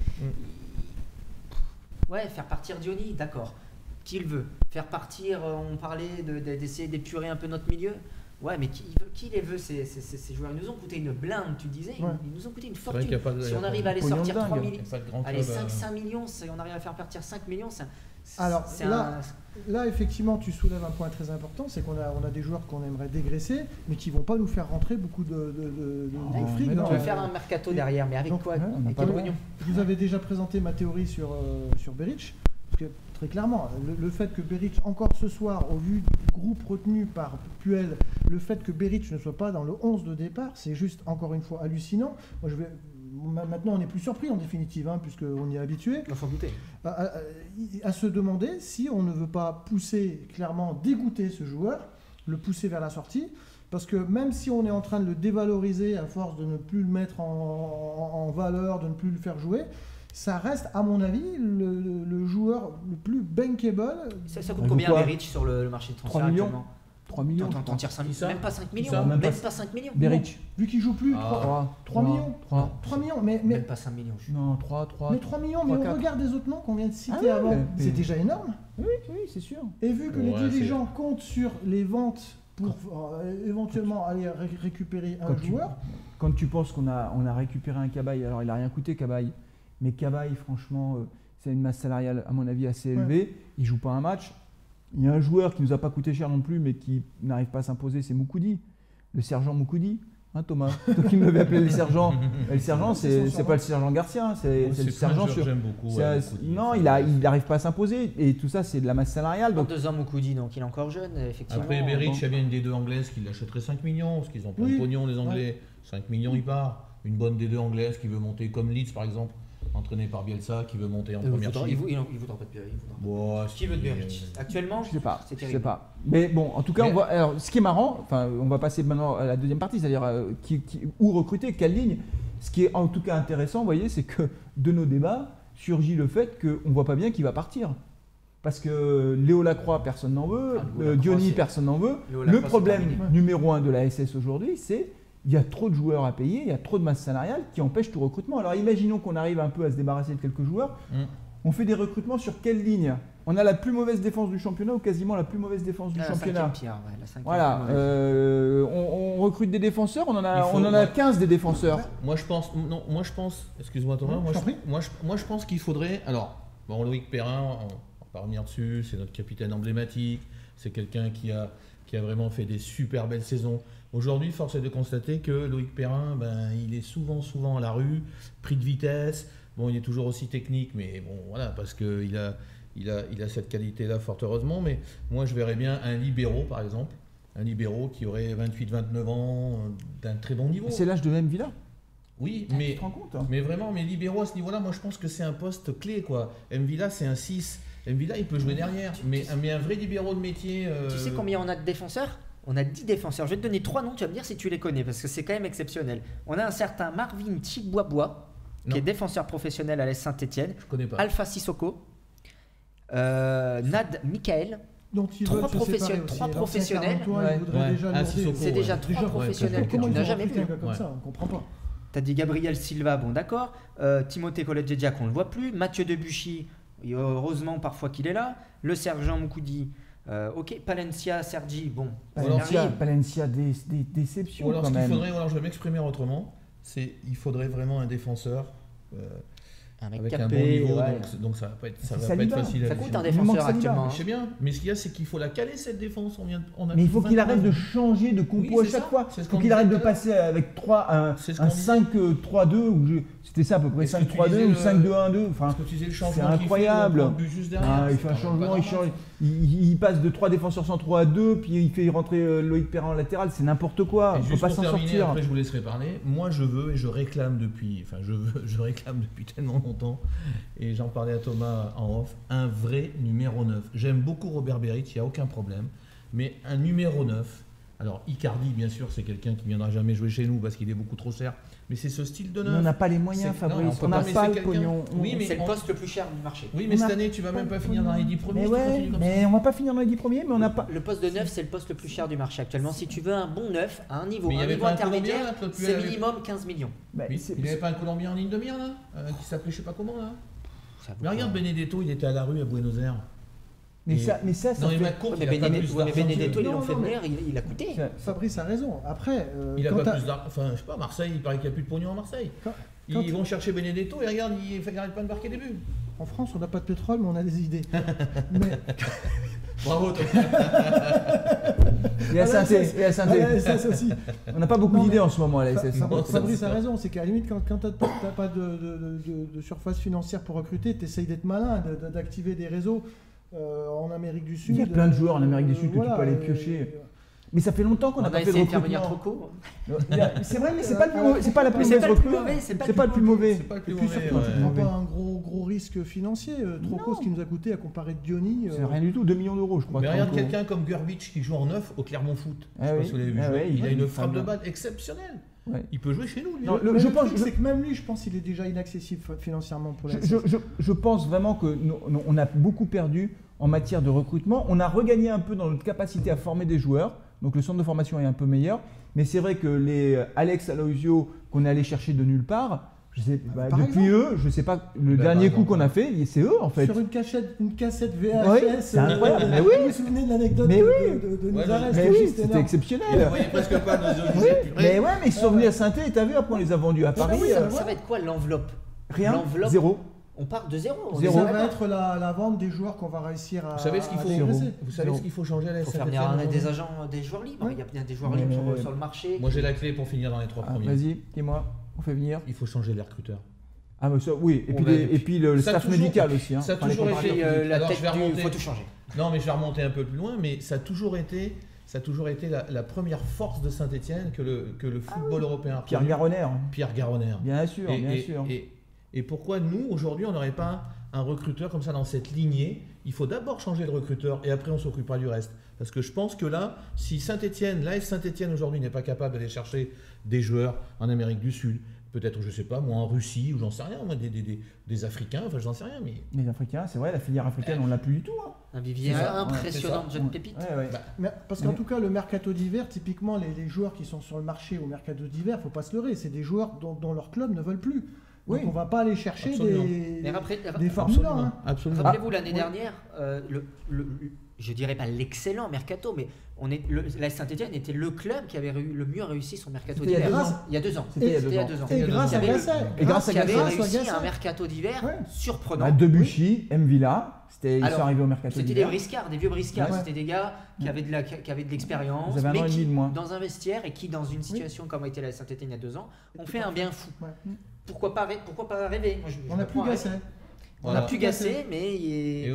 ouais, faire partir Diony, d'accord. Qui le veut? Faire partir, on parlait d'essayer d'épurer un peu notre milieu. Ouais, mais qui les veut ces joueurs? Ils nous ont coûté une blinde, tu disais, Ouais. ils nous ont coûté une C'est vrai fortune. qu'il y a pas de- Si il y a on pas arrive à les pognon sortir de 3 dingue. Il millions, n'y a pas de grand allez, club, 5 millions, si on arrive à faire partir 5 millions, Alors, c'est Là, effectivement, tu soulèves un point très important, c'est qu'on a des joueurs qu'on aimerait dégraisser, mais qui vont pas nous faire rentrer beaucoup de fric. mais dans non. Tu veux la- faire un mercato derrière, mais avec donc, quoi? ouais, on n'a Avec pas quel le pognon? Je vous avais déjà présenté ma théorie sur Berić, parce que très clairement, le fait que Berić, encore ce soir, au vu du groupe retenu par Puel, le fait que Berić ne soit pas dans le 11 de départ, c'est juste, encore une fois, hallucinant. Maintenant, on n'est plus surpris en définitive, hein, puisqu'on y est habitué. Il faut douter. À se demander si on ne veut pas pousser, clairement dégoûter ce joueur, le pousser vers la sortie, parce que même si on est en train de le dévaloriser à force de ne plus le mettre en valeur, de ne plus le faire jouer, ça reste, à mon avis, le joueur le plus bankable. Ça coûte Bah, combien quoi Berić sur le marché de transfert 3 millions. actuellement? 3 millions. T'en tires 5 millions, Ça même pas 5 millions, Ça même même pas- pas 5 millions. Berić. Vu qu'il joue plus, Ah. 3 millions. 3 millions, mais Même pas 5 millions. Non, 3. mais 3 millions, mais 3, on 4. regarde les autres noms qu'on vient de citer Ah ouais, avant, mais- c'est déjà énorme. Oui, c'est sûr. Et vu que les Ouais, dirigeants comptent sur les ventes pour éventuellement aller récupérer un joueur, Quand tu penses qu'on a récupéré un Cabaye, alors il n'a rien coûté Cabaye, mais Cabaye, franchement, c'est une masse salariale à mon avis assez élevée. Il ne joue pas un match. Il y a un joueur qui ne nous a pas coûté cher non plus, mais qui n'arrive pas à s'imposer, c'est Moukoudi, le sergent Moukoudi. Hein, Thomas, toi qui m'avais appelé le sergent. Le sergent, c'est pas le sergent Garcia, c'est le sergent sur. J'aime beaucoup. Non, il n'arrive pas à s'imposer et tout ça, c'est de la masse salariale. Dans Donc 2 ans, Moukoudi, donc il est encore jeune, effectivement. Après, Beric, il y a bien une des deux anglaises qui l'achèterait 5 millions, parce qu'ils ont plein de pognon, les Anglais. 5 millions, il part. Une bonne des deux anglaise qui veut monter comme Leeds, par exemple, entraîné par Bielsa, qui veut monter en première Il chip. voudra pas de Beric. Qui veut de Beric actuellement, je sais pas, c'est je terrible. sais pas. Mais bon, en tout cas, alors, ce qui est marrant, enfin, on va passer maintenant à la deuxième partie, c'est-à-dire où recruter, quelle ligne. Ce qui est en tout cas intéressant, vous voyez, c'est que de nos débats surgit le fait qu'on ne voit pas bien qui va partir. Parce que Léo Lacroix, personne n'en veut, Diony, personne n'en veut. Le problème numéro 1 de la SS aujourd'hui, c'est qu'il y a trop de joueurs à payer, il y a trop de masse salariale qui empêche tout recrutement. Alors imaginons qu'on arrive un peu à se débarrasser de quelques joueurs. On fait des recrutements sur quelle ligne? On a la plus mauvaise défense du championnat ou quasiment la plus mauvaise défense du championnat. Voilà, on recrute des défenseurs, on en a 15 des défenseurs. Moi je pense, excuse-moi Thomas, moi je pense qu'il faudrait, alors, bon, Loïc Perrin, on va pas revenir dessus, c'est notre capitaine emblématique, c'est quelqu'un qui a vraiment fait des super belles saisons. Aujourd'hui, force est de constater que Loïc Perrin, il est souvent à la rue, pris de vitesse. Bon, il est toujours aussi technique, mais bon, voilà, parce qu'il a cette qualité-là, fort heureusement. Mais moi, je verrais bien un libéraux, par exemple. Un libéraux qui aurait 28-29 ans, d'un très bon niveau. C'est l'âge de M'Vila. Oui, tu te rends compte, hein. Mais vraiment, mes libéraux à ce niveau-là, moi, je pense que c'est un poste clé, quoi. M'Vila, c'est un 6. M'Vila, il peut jouer derrière. Mais un vrai libéraux de métier... Tu sais combien on a de défenseurs ? On a 10 défenseurs. Je vais te donner 3 noms, tu vas me dire si tu les connais, parce que c'est quand même exceptionnel. On a un certain Marvin Chiboisbois, qui est défenseur professionnel à l'AS Saint-Etienne. Je connais pas. Alpha Sissoko, Nad Michael. Donc, 3 professionnels. C'est déjà 3 professionnels que tu n'as jamais vu. Comme ça, on comprend pas. Tu as dit Gabriel Silva, bon d'accord. Timothée Collet-Djedjak, on ne le voit plus. Mathieu Debuchy, heureusement parfois qu'il est là. Le sergent Moukoudi. Ok, Palencia, Sergi, bon. Palencia, des déceptions quand même. Alors je vais m'exprimer autrement, il faudrait vraiment un défenseur avec capé, un bon niveau, donc ça va pas être facile à ça coûte un défenseur actuellement. Je sais bien, mais ce qu'il y a, c'est qu'il faut la caler cette défense. Mais il faut qu'il arrête de changer de compo à chaque fois. Il faut qu'il arrête de passer avec 5-3-2, c'était ça à peu près, 5-3-2 ou 5-2-1-2. Enfin, c'est incroyable. Il fait un changement, il passe de 3 défenseurs centraux à 2, puis il fait rentrer Loïc Perrin en latéral, c'est n'importe quoi. On ne peut pas s'en sortir. Après, je vous laisserai parler. Moi, je veux et je réclame depuis tellement longtemps, et j'en parlais à Thomas en off, un vrai numéro 9. J'aime beaucoup Robert Beric, il n'y a aucun problème, mais un numéro 9, alors Icardi bien sûr c'est quelqu'un qui ne viendra jamais jouer chez nous parce qu'il est beaucoup trop cher, mais c'est ce style de 9. Mais on n'a pas les moyens, Fabrice, on n'a pas le pognon. Oui, mais c'est le poste le plus cher du marché. Oui, mais cette année tu vas même pas finir dans les 10 premiers. Mais on va pas finir dans les 10 premiers, mais on n'a pas... Le poste de 9 c'est le poste le plus cher du marché actuellement. Si tu veux un bon 9 à un niveau intermédiaire, c'est minimum 15 millions. Il n'y avait pas un Colombien en ligne de mire là, qui s'appelait je sais pas comment là. Mais regarde Benedetto, il était à la rue à Buenos Aires. Mais ça Benedetto, ils l'ont fait venir, il a coûté. Fabrice a raison. Après, il a pas plus d'argent. Enfin, je sais pas, Marseille, il paraît qu'il n'y a plus de pognon à Marseille. Ils vont chercher Benedetto et regarde, il n'arrête pas de marquer des buts. En France, on n'a pas de pétrole, mais on a des idées. Bravo, toi. Et à Saint-Étienne aussi. On n'a pas beaucoup d'idées en ce moment à la SS. Fabrice a raison, c'est qu'à la limite, quand tu n'as pas de surface financière pour recruter, tu essayes d'être malin, d'activer des réseaux en Amérique du Sud. Il y a plein de joueurs en Amérique du Sud que tu peux aller piocher. Mais ça fait longtemps qu'on n'a pas fait de recrutement. C'est vrai, mais c'est pas la plus mauvaise recrue. C'est pas le plus mauvais. Et puis surtout, tu ne prends pas un gros risque financier. Troco, ce qui nous a coûté à comparer de Diony. C'est rien du tout, 2 millions d'euros, je crois. Mais regarde quelqu'un comme Gurbic qui joue en 9 au Clermont Foot. Je sais pas si vous l'avez vu jouer. Il a une frappe de balle exceptionnelle. Il peut jouer chez nous. Je pense que même lui, je pense qu'il est déjà inaccessible financièrement pour la SS. Je pense vraiment qu'on a beaucoup perdu en matière de recrutement. On a regagné un peu dans notre capacité à former des joueurs. Donc le centre de formation est un peu meilleur. Mais c'est vrai que les Alex Aloisio qu'on est allé chercher de nulle part, depuis eux, je ne sais pas, le dernier coup qu'on a fait, c'est eux en fait. Sur une cassette VHS, c'est incroyable. Mais oui. Vous vous souvenez de l'anecdote de Nizares? Mais oui, c'était exceptionnel. Vous voyez presque pas nos yeux. Mais ouais, mais ils sont venus à Saint-Étienne et t'as vu, après on les a vendus à Paris. Ça va être quoi l'enveloppe? Rien, zéro. on part de zéro. Ça va être la vente des joueurs qu'on va réussir à Vous savez ce qu'il faut, dégraisser. vous savez ce qu'il faut changer à la Il faut faire Saint-Étienne venir des aujourd'hui agents, des joueurs libres. Ouais. Il y a bien des joueurs libres sur le marché. Moi j'ai la clé pour finir dans les 3 premiers. Vas-y, dis-moi, on fait venir. Il faut changer les recruteurs. Ah, mais ça, oui, et On puis, va et puis le Ça a staff toujours- médical aussi. Hein. ça a Enfin, les toujours comparatifs. été- la Alors, tête je vais remonter. il faut tout changer. Non, mais je vais remonter un peu plus loin, mais ça a toujours été la première force de Saint-Étienne que le football européen a Pierre connu. Garonner. Pierre Garonner. Bien sûr, bien sûr. Et pourquoi nous, aujourd'hui, on n'aurait pas un recruteur comme ça dans cette lignée? Il faut d'abord changer le recruteur et après on s'occupera du reste. Parce que je pense que là, si Saint-Étienne, l'AS Saint-Étienne aujourd'hui n'est pas capable d'aller chercher des joueurs en Amérique du Sud, peut-être, je sais pas, moi en Russie, ou j'en sais rien, moi des Africains, enfin j'en sais rien, mais... Les Africains, c'est vrai, la filière africaine, on l'a plus du tout. Hein. Un vivier C'est ça, impressionnant ouais, de jeunes pépites. Ouais. Mais parce qu'en tout cas, le mercato d'hiver, typiquement, les joueurs qui sont sur le marché au mercato d'hiver, faut pas se leurrer, c'est des joueurs dont leur club ne veulent plus. Donc Oui. on va pas aller chercher Absolument. Mais après, des Formule 1. Hein. Absolument. rappelez-vous l'année oui. dernière, je dirais pas l'excellent mercato, mais la Saint-Étienne était le club qui avait le mieux réussi son mercato C'était il y a d'hiver. 2 ans. Il y a 2 ans. C'était il y a C'était 2 ans. Et grâce à Il y avait Gasset. Et grâce à qui avait Gasset. réussi Gasset. un mercato d'hiver Ouais. surprenant. Bah, Debuchy, Mvila, ils Alors, sont arrivés au mercato C'était des d'hiver. briscards, des vieux briscards. Ouais. C'était des gars qui avaient de l'expérience, Ils avaient un mais an et qui, demi de moins. dans un vestiaire et qui, dans une situation comme a été la Saint-Étienne il y a 2 ans, ont fait un bien fou. Ouais. Pourquoi pas rêver? Moi, je On n'a plus comprends, Gasset. On Voilà. n'a plus Gasset, mais Et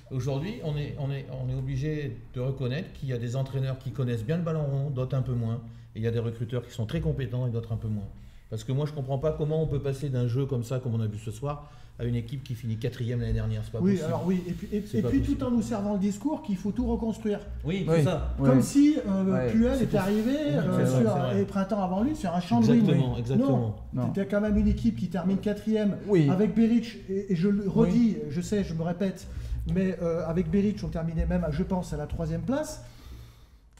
aujourd'hui, on est obligé de reconnaître qu'il y a des entraîneurs qui connaissent bien le ballon rond, d'autres un peu moins. Et il y a des recruteurs qui sont très compétents et d'autres un peu moins. Parce que moi, je ne comprends pas comment on peut passer d'un jeu comme ça, comme on a vu ce soir, à une équipe qui finit 4e l'année dernière. C'est pas Oui, possible. alors oui, et C'est pas puis possible. tout en nous servant le discours qu'il faut tout reconstruire. Oui, Oui. c'est ça. Ouais. Comme si Ouais. Puel C'est était pour- arrivé c'est ça, c'est vrai. et printemps avant lui sur un champ de ruines. Exactement, exactement. Non. C'était quand même une équipe qui termine 4e Oui. avec Beric, et je le redis, je sais, je me répète, mais avec Beric, on terminait même, je pense, à la 3e place.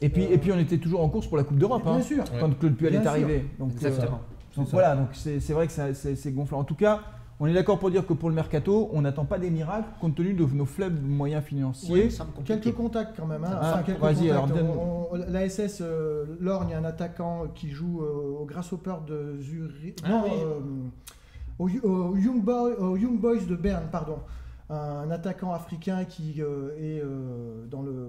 Et puis on était toujours en course pour la Coupe d'Europe. Bien Hein, sûr. quand Claude Puel Bien est sûr. arrivé. Donc, exactement. donc ça. voilà, donc c'est vrai que c'est gonflant. En tout cas, on est d'accord pour dire que pour le mercato, on n'attend pas des miracles compte tenu de nos faibles moyens financiers. Oui, ça me complique. Quelques contacts quand même. Hein. Ah, quelques vas-y, contacts. alors, donne- L'ASS Lorgne, un attaquant qui joue au Grasshopper de Zurich. Ah non, oui. au Young Boys de Berne, pardon. Un attaquant africain qui est dans le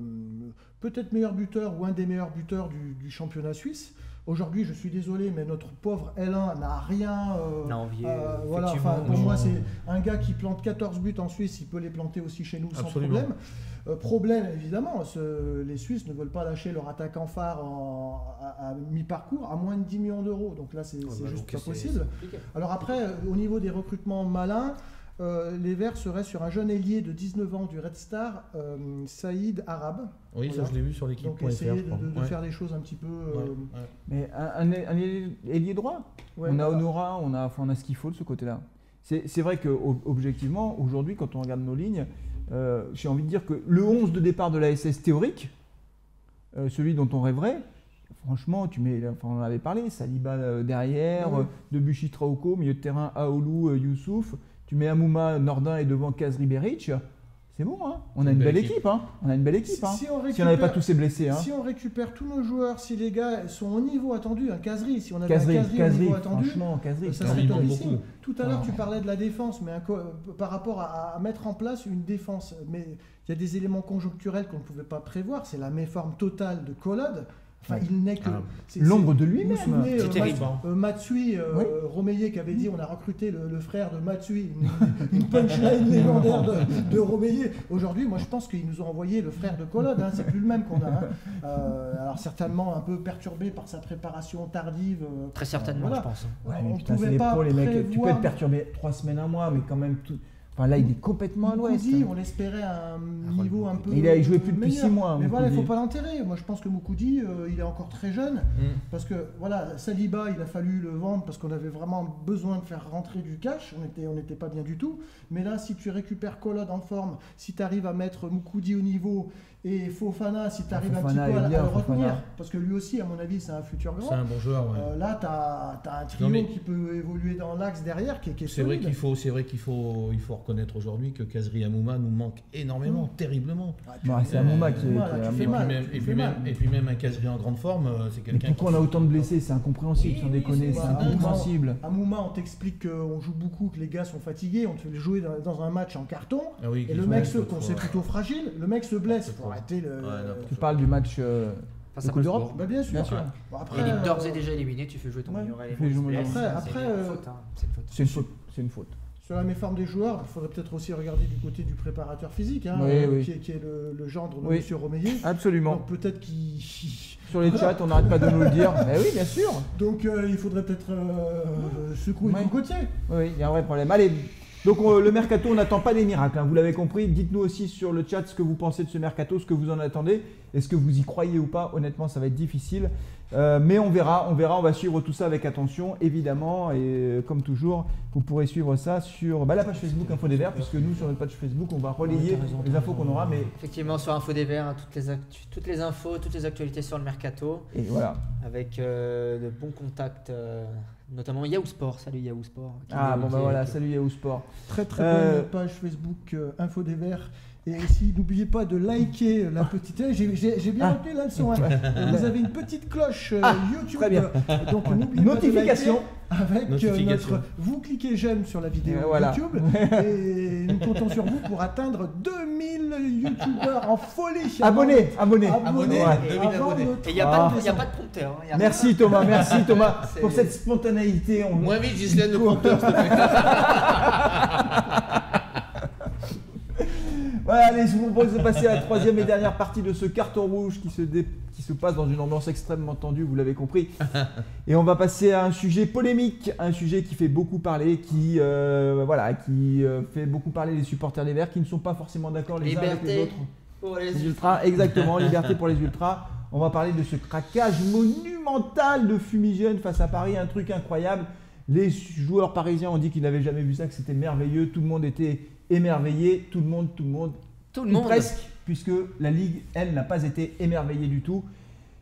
peut-être meilleur buteur ou un des meilleurs buteurs du championnat suisse. Aujourd'hui, je suis désolé, mais notre pauvre L1 n'a rien. On a envié, Voilà, effectivement. enfin, pour moi, c'est un gars qui plante 14 buts en Suisse, il peut les planter aussi chez nous Absolument. sans problème. Problème, évidemment, les Suisses ne veulent pas lâcher leur attaquant phare à mi-parcours à moins de 10 millions d'euros. Donc là, c'est juste pas possible. Alors après, au niveau des recrutements malins, les Verts seraient sur un jeune ailier de 19 ans du Red Star, Saïd Arabe. Oui, Voilà. ça je l'ai vu sur Donc l'équipe.fr. essayer je crois. de Ouais. faire des choses un petit peu... Ouais, ouais. Mais un ailier droit. ouais, on a voilà. Honora, on a ce qu'il faut de ce côté-là. C'est vrai qu'objectivement, aujourd'hui, quand on regarde nos lignes, j'ai envie de dire que le 11 de départ de la SS théorique, celui dont on rêverait, franchement, on en avait parlé, Saliba derrière, Ouais. Debuchy Traoko, milieu de terrain Aoulou, Youssouf, tu mets Amouma, Nordin et devant Kazri Beric, c'est bon, hein. On a une belle équipe, hein. On a une belle équipe, hein. Si on Si on n'avait pas récupère- tous ces blessés, hein. Si on récupère tous nos joueurs, si les gars sont au niveau attendu, un Kazri, si on avait Kazri, un Kazri au niveau attendu, franchement, Kazri, ça Non, serait il manque topissime. beaucoup. Tout à l'heure, Ah. tu parlais de la défense, mais par rapport à mettre en place une défense, mais il y a des éléments conjoncturels qu'on ne pouvait pas prévoir. C'est la méforme totale de Collode. Enfin, Ouais. il n'est que Ah. l'ombre de Vous vous lui-même. souvenez, C'est terrible. Matsui, Oui. Romeyer qui avait dit on a recruté le frère de Matsui, une punchline légendaire de Romeyer. Aujourd'hui, moi je pense qu'ils nous ont envoyé le frère de Collode, hein, c'est plus le même qu'on a. Hein. Alors certainement un peu perturbé par sa préparation tardive. Très certainement, Voilà. je pense. Ouais, On mais putain, pouvait c'est des pas pros, les mecs. Tu peux prévoir- être perturbé 3 semaines, un mois, mais quand même tout. Enfin, là, il est complètement à l'ouest. Moukoudi, hein. on l'espérait à un niveau un peu. Il a joué plus depuis meilleur. 6 mois. Mais voilà, il ne faut Moukoudi. pas l'enterrer. Moi, je pense que Moukoudi, il est encore très jeune. Mm. Parce que, voilà, Saliba, il a fallu le vendre parce qu'on avait vraiment besoin de faire rentrer du cash. On n'était pas bien du tout. Mais là, si tu récupères Collode en forme, si tu arrives à mettre Moukoudi au niveau et Fofana, si tu arrives un petit Fofana peu est à bien, le Fofana. retenir, parce que lui aussi, à mon avis, c'est un futur C'est grand. un bon joueur. Ouais. Là, tu as un trio Non, mais- qui peut évoluer dans l'axe derrière qui est C'est vrai solide. qu'il faut reconnaître aujourd'hui que Kazri Amouma nous manque énormément, terriblement. C'est Amouma qui est. Et puis même un Kazri en grande forme, c'est Mais quelqu'un. pourquoi on a autant de blessés? C'est incompréhensible, sans déconner, c'est incompréhensible. Amouma, on t'explique qu'on joue beaucoup, que les gars sont fatigués, on te fait jouer dans un match en carton, et le mec, qu'on sait plutôt fragile, le mec se blesse. Faut arrêter le. Tu parles du match. Face à Coupe d'Europe. Wolfsburg. Bah, bien sûr. Bien sûr. Bon, Et il est d'ores et déjà éliminé, tu fais jouer ton meilleur élément. fais jouer il se ton- blesse, Après, c'est une faute, hein, c'est une faute. C'est une faute. C'est une faute. Sur la méforme des joueurs, il faudrait peut-être aussi regarder du côté du préparateur physique, hein, Oui. qui est le gendre de Oui. M. Romeillet. Absolument. Donc peut-être qu'il. Sur les chats, on n'arrête pas de nous le dire. Mais oui, bien sûr. Donc il faudrait peut-être secouer Ouais. le cocotier. Oui, il y a un vrai problème. Allez, donc le mercato, on n'attend pas des miracles, hein, vous l'avez compris. Dites-nous aussi sur le chat ce que vous pensez de ce mercato, ce que vous en attendez. Est-ce que vous y croyez ou pas? Honnêtement, ça va être difficile. Mais on verra, on va suivre tout ça avec attention, évidemment. Et comme toujours, vous pourrez suivre ça sur la page Facebook Info des Verts, puisque nous, sur notre page Facebook, on va relayer les infos qu'on aura. Mais Effectivement, sur Info des Verts, hein, toutes les infos, toutes les actualités sur le mercato, et voilà. avec de bons contacts, notamment Yahoo Sport. Salut Yahoo Sport. Ah bon, bah voilà, salut Yahoo Sport. Très très bonne page Facebook Info des Verts. Et si n'oubliez pas de liker la petite. J'ai bien retenu la leçon. Hein. Vous avez une petite cloche YouTube. très bien. Donc n'oubliez Notification. pas de liker avec Notification. Vous cliquez j'aime sur la vidéo Voilà. YouTube et nous comptons sur vous pour atteindre 2000 YouTubeurs en folie. Abonnez. Abonnez, avant 2000 abonnés. notre- Et il n'y a, pas de prompteur. hein, y a Merci Thomas, C'est- pour cette spontanéité. Moins vite, Ghislaine, le prompteur, s'il te plaît. Voilà, allez, je vous propose de passer à la troisième et dernière partie de ce carton rouge qui se passe dans une ambiance extrêmement tendue, vous l'avez compris. Et on va passer à un sujet polémique, un sujet qui fait beaucoup parler, qui fait beaucoup parler les supporters des Verts, qui ne sont pas forcément d'accord les uns avec les Liberté autres. pour les Les ultras, exactement, liberté pour les ultras. On va parler de ce craquage monumental de Fumigène face à Paris, un truc incroyable. Les joueurs parisiens ont dit qu'ils n'avaient jamais vu ça, que c'était merveilleux, tout le monde était émerveillé, tout le monde, ou presque, puisque la Ligue, elle, n'a pas été émerveillée du tout.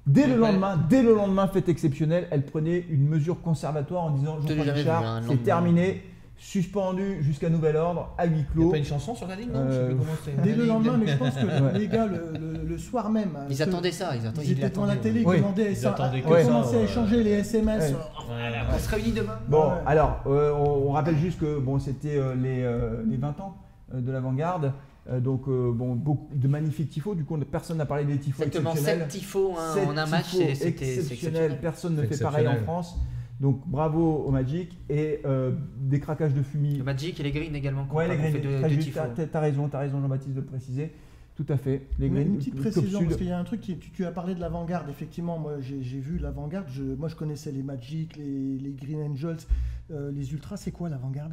Dès le lendemain, fête exceptionnelle, elle prenait une mesure conservatoire en disant Je l'ai Jean-Paul jamais Richard, vu, hein, c'est terminé, suspendu jusqu'à nouvel ordre, à huis Il n'y clos. a pas une chanson sur la ligne, non? Je sais plus comment c'est. Dès le lendemain, mais je pense que Ouais. les gars, le soir même, Ils attendaient ça. Ils étaient devant la télé, ils Oui. demandaient Ils ça, attendaient que ils ça, commençaient à ouais. échanger les SMS. Ouais. On se réunit demain. Bon, Ouais. alors, on rappelle juste que bon, c'était les 20 ans de l'avant-garde. Beaucoup de magnifiques tifos. Du coup, personne n'a parlé des tifos Exactement, 7 exceptionnels. tifos hein, 7 en un match, tifos c'est exceptionnel. Personne ne C'est fait pareil en exceptionnel. France. Donc, bravo au Magic et des craquages de fumée. Le Magic et les Green également. Ouais, les qu'on Green, fait très de juste, tifos. t'as raison Jean-Baptiste de le préciser. Tout à fait. Les Green, Une petite le Club précision, Sud. parce qu'il y a un truc, tu as parlé de l'avant-garde, effectivement, moi j'ai vu l'avant-garde, moi je connaissais les Magic, les Green Angels, les Ultras, c'est quoi l'avant-garde?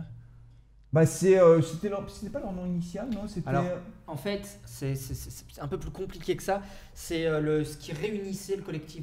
Bah, c'était pas leur nom initial, non? C'était. Alors, en fait, c'est un peu plus compliqué que ça. C'est ce qui réunissait le collectif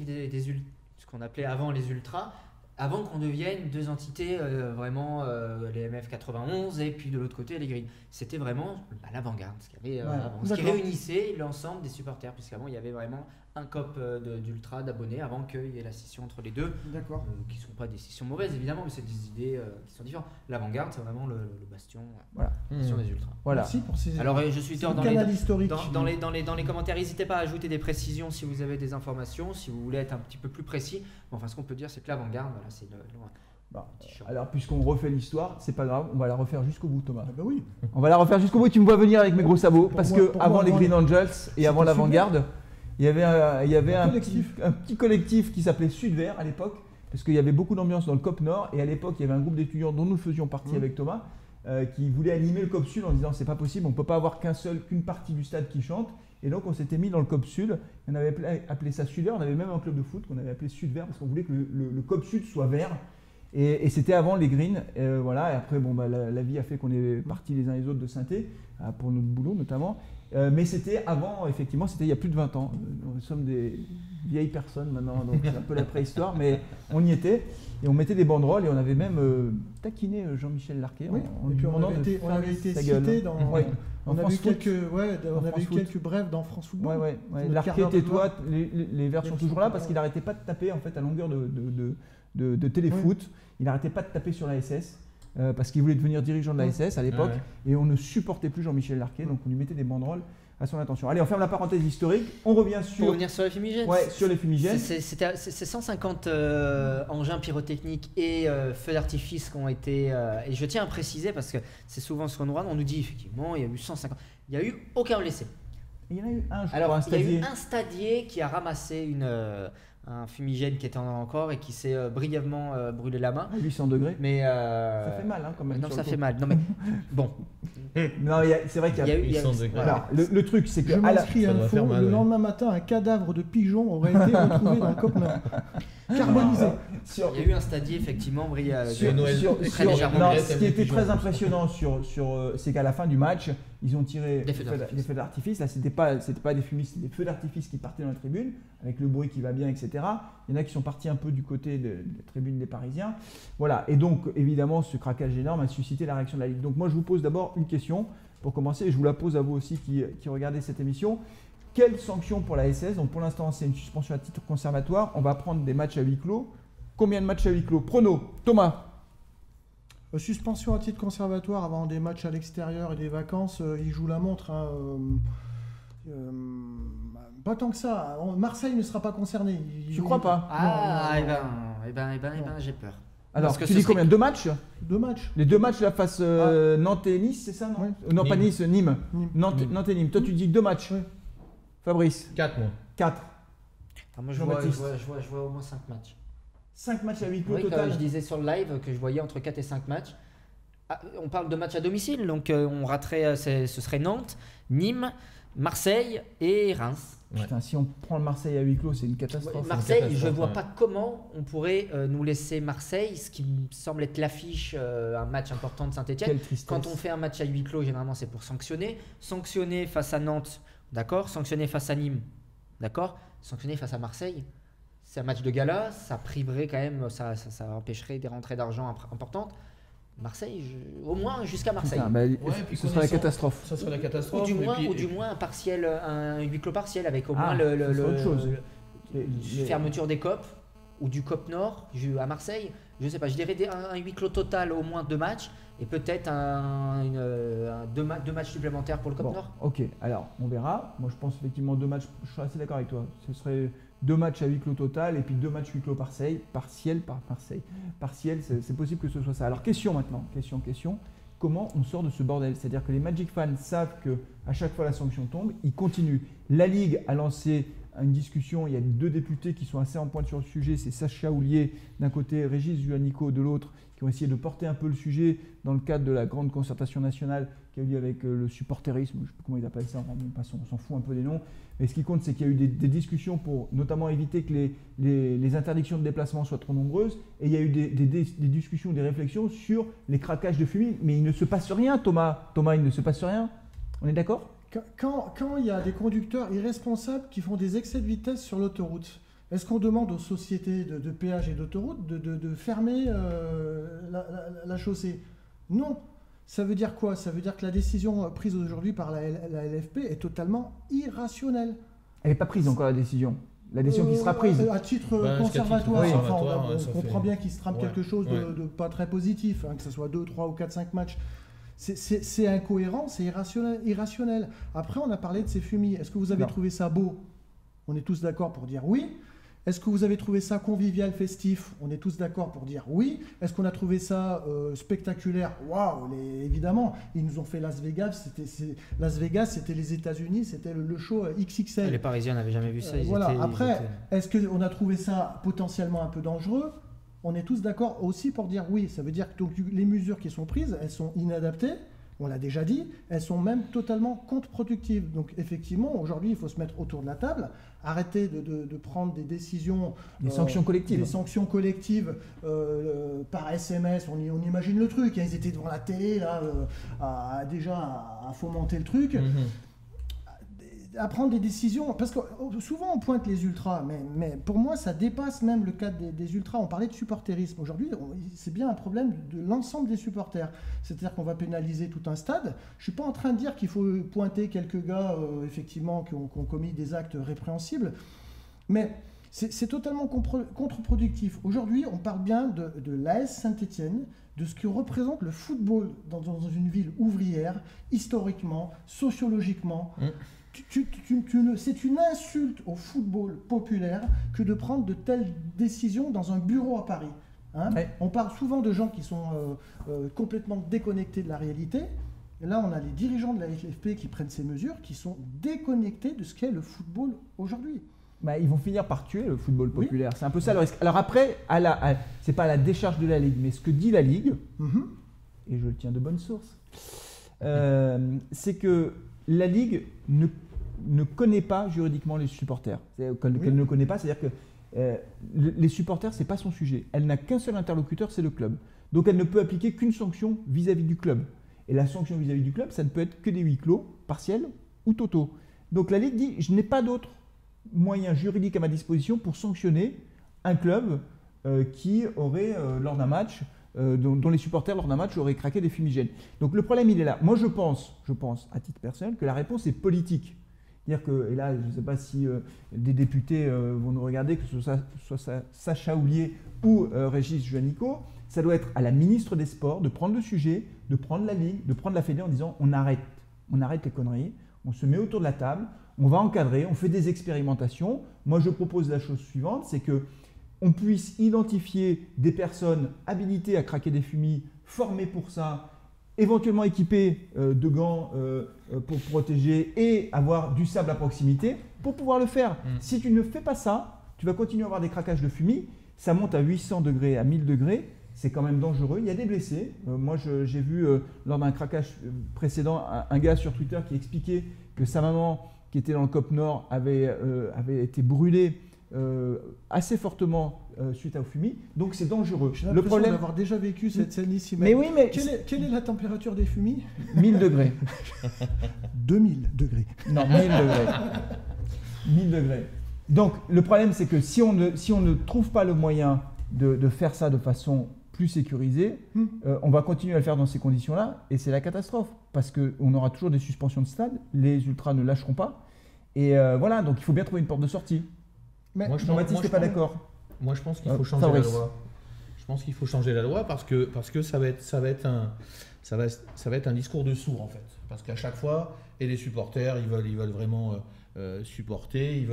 ce qu'on appelait avant les Ultras, avant qu'on devienne deux entités vraiment les MF 91 et puis de l'autre côté les Green. C'était vraiment l'avant-garde, ce qu'il y avait avant, ce qui d'accord. réunissait l'ensemble des supporters, puisqu'avant il y avait vraiment un COP d'Ultra, d'abonnés, avant qu'il y ait la scission entre les deux. D'accord. Qui ne sont pas des scissions mauvaises évidemment, mais c'est des idées qui sont différentes. L'avant-garde, c'est vraiment le bastion, Voilà. bastion des Ultras. Voilà. Merci pour ces Alors je suis c'est dans le les, canal historique. dans les commentaires, n'hésitez pas à ajouter des précisions si vous avez des informations, si vous voulez être un petit peu plus précis. Bon, enfin, ce qu'on peut dire, c'est que l'avant-garde, voilà, c'est Bah, alors, puisqu'on refait l'histoire, c'est pas grave, on va la refaire jusqu'au bout, Thomas. Ah bah oui. On va la refaire jusqu'au bout. Tu me vois venir avec mes gros sabots Pour parce moi- que pour avant moi, les avant Green les- Angels et avant C'était l'avant-garde, il y avait un collectif. petit collectif qui s'appelait Sud Vert à l'époque, parce qu'il y avait beaucoup d'ambiance dans le COP Nord et à l'époque il y avait un groupe d'étudiants dont nous faisions partie avec Thomas qui voulait animer le COP Sud en disant c'est pas possible, on peut pas avoir qu'une partie du stade qui chante. Et donc on s'était mis dans le COP Sud, on avait appelé ça Sud Vert, on avait même un club de foot qu'on avait appelé Sud Vert parce qu'on voulait que le COP Sud soit vert. Et c'était avant les Greens, voilà. Et après, bon, bah, la vie a fait qu'on est partis les uns les autres de Saint-Étienne, pour notre boulot notamment. Mais c'était avant, effectivement, c'était il y a plus de 20 ans. Nous sommes des vieilles personnes maintenant, donc c'est un peu la préhistoire, mais on y était. Et on mettait des banderoles et on avait même taquiné Jean-Michel Larquet. Oui. en Et lui puis on demandant avait de été, sa gueule. cité dans. Ouais. On a France vu Foot. on a France vu Foot. quelques brèves dans France Football. Ouais. Notre Larquet, quart d'heure de tais-toi, gloire. les Verts sont toujours là parce qu'il n'arrêtait pas de taper en fait à longueur de téléfoot. Il n'arrêtait pas de taper sur la SS. parce qu'il voulait devenir dirigeant de la SS à l'époque, Ouais. et on ne supportait plus Jean-Michel Larquet, donc on lui mettait des banderoles à son attention. Allez, on ferme la parenthèse historique, on revient Pour sur, revenir sur les fumigènes, sur les fumigènes. c'est 150 engins pyrotechniques et feux d'artifice qui ont été. Et je tiens à préciser parce que c'est souvent ce qu'on nous rend, on nous dit effectivement il y a eu 150. Il n'y a eu aucun blessé. Il y en a eu un, je Alors, crois, un il y a stadier. eu un stadier qui a ramassé un fumigène qui était encore et qui s'est brièvement brûlé la main. À 800 degrés. Mais Ça fait mal, hein, quand même. non, sur ça le fait coup. mal. Non mais bon, Non, c'est vrai qu'il y a. il y a eu. 800 degrés. Voilà, le truc, c'est que. Je à la- m'inscris à Ça doit l'info, faire mal, le ouais. lendemain matin, un cadavre de pigeon aurait été retrouvé dans le Coq Nord. Carbonisé. sur- Il y a eu un stadier effectivement brillé. Sur Noël. Très légèrement. non, Noël, ce qui des était pigeons. très impressionnant c'est qu'à la fin du match, ils ont tiré Des feux d'artifice. des feux d'artifice. Là, c'était pas des fumées, c'était des feux d'artifice qui partaient dans la tribune, avec le bruit qui va bien, etc. Il y en a qui sont partis un peu du côté de la tribune des Parisiens. Voilà. Et donc, évidemment, ce craquage énorme a suscité la réaction de la Ligue. Donc, moi, je vous pose d'abord une question pour commencer, et je vous la pose à vous aussi qui regardez cette émission. Quelle sanction pour la SS? Donc, pour l'instant, c'est une suspension à titre conservatoire. On va prendre des matchs à huis clos. Combien de matchs à huis clos? Prono, Thomas. Suspension à titre conservatoire avant des matchs à l'extérieur et des vacances, il joue la montre. Hein, pas tant que ça. Marseille ne sera pas concerné. Tu crois pas? Ah, Non, non, eh ben, j'ai peur. Alors, Parce que tu ce dis serait- combien? 2 matchs? 2 matchs. Les 2 matchs là face Nantes et Nice, c'est ça, non? Ouais. Non, pas Nîmes. Nice, Nîmes. Nîmes. Nantes et Nîmes. Toi, tu dis 2 matchs. Ouais. Fabrice, 4 mois. 4. Ah, moi, je vois Jean-Baptiste. au moins 5 matchs. 5 matchs à huis clos Oui, comme total. je disais sur le live que je voyais entre 4 et 5 matchs. Ah, on parle de matchs à domicile, donc on raterait, ce serait Nantes, Nîmes, Marseille et Reims. Putain, si on prend le Marseille à huis clos, c'est une catastrophe. Marseille, je catastrophe, vois ouais. pas comment on pourrait nous laisser Marseille, ce qui me semble être l'affiche, un match important de Saint-Etienne. Quelle tristesse. Quand on fait un match à huis clos, généralement c'est pour sanctionner. Sanctionner face à Nantes, d'accord. Sanctionner face à Nîmes, d'accord. Sanctionner face à Marseille, c'est un match de gala, ça priverait quand même, ça empêcherait des rentrées d'argent importantes. Marseille, au moins jusqu'à Marseille. Putain, bah, puis ce serait la connaissant- catastrophe. Ça serait la Ou catastrophe. du et moins, puis- un partiel, un huis clos partiel avec au moins Ah, ça serait autre chose. fermeture des COP ou du COP Nord à Marseille. Je sais pas, je dirais un huis clos total au moins 2 matchs et peut-être deux matchs supplémentaires pour le COP Bon, Nord. ok, alors on verra. Moi je pense effectivement 2 matchs, je suis assez d'accord avec toi. Ce serait 2 matchs à huis clos total et puis 2 matchs huis clos partiel, c'est possible que ce soit ça. Alors question maintenant, question. Comment on sort de ce bordel? C'est-à-dire que les Magic fans savent que à chaque fois la sanction tombe, ils continuent. La Ligue a lancé une discussion, il y a 2 députés qui sont assez en pointe sur le sujet, c'est Sacha Houlier d'un côté, Régis Juanico de l'autre, qui ont essayé de porter un peu le sujet dans le cadre de la grande concertation nationale qui a eu lieu avec le supporterisme, je ne sais pas comment ils appellent ça, on s'en fout un peu des noms. Mais ce qui compte, c'est qu'il y a eu des discussions pour notamment éviter que les interdictions de déplacement soient trop nombreuses. Et il y a eu des discussions, des réflexions sur les craquages de fumée. Mais il ne se passe rien, Thomas. Thomas, il ne se passe rien. On est d'accord? Quand il y a des conducteurs irresponsables qui font des excès de vitesse sur l'autoroute, est-ce qu'on demande aux sociétés de péage et d'autoroute de fermer la chaussée? Non. Ça veut dire quoi? Ça veut dire que la décision prise aujourd'hui par la LFP est totalement irrationnelle. Elle n'est pas prise encore, la décision. La décision qui sera prise. À titre Bah, conservatoire. jusqu'à titre Enfin, conservatoire, on ça comprend fait- bien qu'il se trame Ouais, quelque chose ouais. de pas très positif, hein, que ce soit 2, 3 ou 4, 5 matchs. C'est incohérent, c'est irrationnel. Après, on a parlé de ces fumiers. Est-ce que vous avez Non. trouvé ça beau? On est tous d'accord pour dire oui. Est-ce que vous avez trouvé ça convivial, festif? On est tous d'accord pour dire oui. Est-ce qu'on a trouvé ça spectaculaire? Waouh, évidemment. Ils nous ont fait Las Vegas. Las Vegas, c'était les États-Unis, c'était le show XXL. Les Parisiens n'avaient jamais vu ça. Voilà. Après, est-ce qu'on a trouvé ça potentiellement un peu dangereux? On est tous d'accord aussi pour dire oui. Ça veut dire que donc, les mesures qui sont prises, elles sont inadaptées. On l'a déjà dit, elles sont même totalement contre-productives. Donc effectivement, aujourd'hui, il faut se mettre autour de la table, arrêter de prendre des décisions... Des sanctions collectives. Des sanctions collectives par SMS, on imagine le truc, hein, ils étaient devant la télé, là, à fomenter le truc. À prendre des décisions, parce que souvent on pointe les ultras, mais pour moi ça dépasse même le cadre des ultras. On parlait de supporterisme. Aujourd'hui, c'est bien un problème de l'ensemble des supporters. C'est-à-dire qu'on va pénaliser tout un stade. Je ne suis pas en train de dire qu'il faut pointer quelques gars, effectivement, qui ont commis des actes répréhensibles, mais c'est totalement contre-productif. Aujourd'hui, on parle bien de l'AS Saint-Etienne, de ce que représente le football dans une ville ouvrière, historiquement, sociologiquement. C'est une insulte au football populaire que de prendre de telles décisions dans un bureau à Paris. Hein. Ouais. On parle souvent de gens qui sont complètement déconnectés de la réalité. Et là, on a les dirigeants de la LFP qui prennent ces mesures, qui sont déconnectés de ce qu'est le football aujourd'hui. Bah, ils vont finir par tuer le football populaire. Oui. C'est un peu ça le risque. Alors après, c'est pas à la décharge de la Ligue, mais ce que dit la Ligue, et je le tiens de bonne source, c'est que la Ligue ne connaît pas juridiquement les supporters. Qu'elle ne connaît pas, c'est-à-dire que les supporters, c'est pas son sujet. Elle n'a qu'un seul interlocuteur, c'est le club. Donc elle ne peut appliquer qu'une sanction vis-à-vis du club. Et la sanction vis-à-vis du club, ça ne peut être que des huis clos, partiels ou totaux. Donc la Ligue dit, je n'ai pas d'autre moyens juridiques à ma disposition pour sanctionner un club qui aurait, lors d'un match, dont les supporters, lors d'un match, auraient craqué des fumigènes. Donc le problème, il est là. Moi, je pense, à titre personnel, que la réponse est politique. C'est-à-dire que, et là, je ne sais pas si des députés vont nous regarder, que ce soit Sacha Houlié ou Régis Juanico, ça doit être à la ministre des Sports de prendre le sujet, de prendre la Ligue, de prendre la Fédé en disant on arrête les conneries, on se met autour de la table, on va encadrer, on fait des expérimentations. Moi, je propose la chose suivante, c'est qu'on puisse identifier des personnes habilitées à craquer des fumis, formées pour ça, éventuellement équipées de gants pour protéger et avoir du sable à proximité pour pouvoir le faire. Si tu ne fais pas ça, tu vas continuer à avoir des craquages de fumée, ça monte à 800 degrés, à 1000 degrés, c'est quand même dangereux. Il y a des blessés. Moi, j'ai vu lors d'un craquage précédent un gars sur Twitter qui expliquait que sa maman, qui était dans le COP Nord, avait été brûlée assez fortement suite au fumée. Donc c'est dangereux. J'ai l'impression d'avoir déjà vécu cette scène ici. Mais oui, mais quelle est la température des fumées ? 1000 degrés. 2000 degrés. Non, 1000 degrés. 1000 degrés. Donc le problème, c'est que si on ne trouve pas le moyen de faire ça de façon plus sécurisée, on va continuer à le faire dans ces conditions-là, et c'est la catastrophe, parce qu'on aura toujours des suspensions de stade, les ultras ne lâcheront pas, et voilà, donc il faut bien trouver une porte de sortie. Mais Jean-Baptiste n'est pas d'accord. Moi, je pense qu'il faut changer la loi. Je pense qu'il faut changer la loi parce que ça va être un discours de sourd, en fait. Parce qu'à chaque fois, et les supporters, ils veulent vraiment supporter,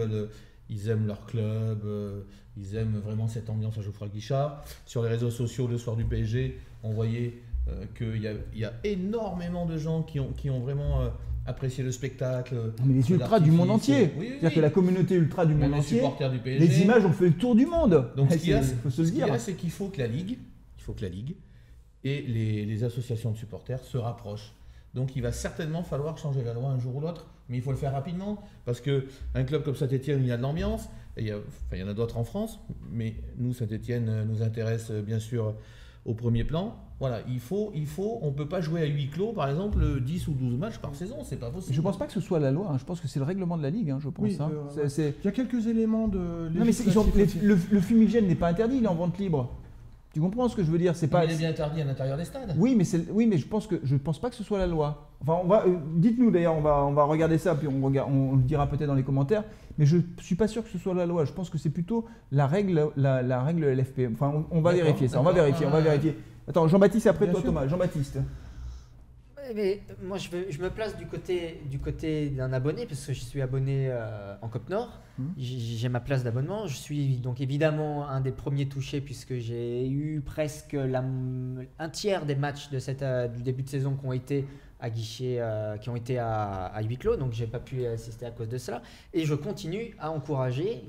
ils aiment leur club, ils aiment vraiment cette ambiance à Geoffroy Guichard. Sur les réseaux sociaux, le soir du PSG, on voyait qu'il y a énormément de gens qui ont vraiment apprécié le spectacle. Mais les ultras du monde entier. Oui. C'est-à-dire que la communauté ultra du monde entier, du PSG, les images ont fait le tour du monde. Donc ce qu'il y a, c'est qu'il faut que la Ligue et les associations de supporters se rapprochent. Donc il va certainement falloir changer la loi un jour ou l'autre, mais il faut le faire rapidement, parce qu'un club comme Saint-Étienne, il y a de l'ambiance, il y en a d'autres en France, mais nous, Saint-Étienne nous intéresse bien sûr au premier plan. Voilà, on ne peut pas jouer à huis clos, par exemple, 10 ou 12 matchs par saison, c'est pas possible. Je ne pense pas que ce soit la loi, je pense que c'est le règlement de la Ligue, je pense. Oui, il y a quelques éléments de... Non, mais le fumigène n'est pas interdit, il est en vente libre. Tu comprends ce que je veux dire? Il est bien interdit à l'intérieur des stades. Oui, mais je pense pas que ce soit la loi. Enfin, dites-nous d'ailleurs, on va regarder ça, puis on le dira peut-être dans les commentaires. Mais je suis pas sûr que ce soit la loi. Je pense que c'est plutôt la règle LFP. Enfin, on va vérifier ça. On va vérifier. Attends, Jean-Baptiste, après bien toi, sûr. Thomas. Jean-Baptiste. Mais moi, je me place du côté d'un abonné, parce que je suis abonné en COP Nord. J'ai ma place d'abonnement. Je suis donc évidemment un des premiers touchés, puisque j'ai eu presque un tiers des matchs du début de saison qui ont été à guichet, qui ont été à huis clos. Donc, j'ai pas pu assister à cause de cela. Et je continue à encourager,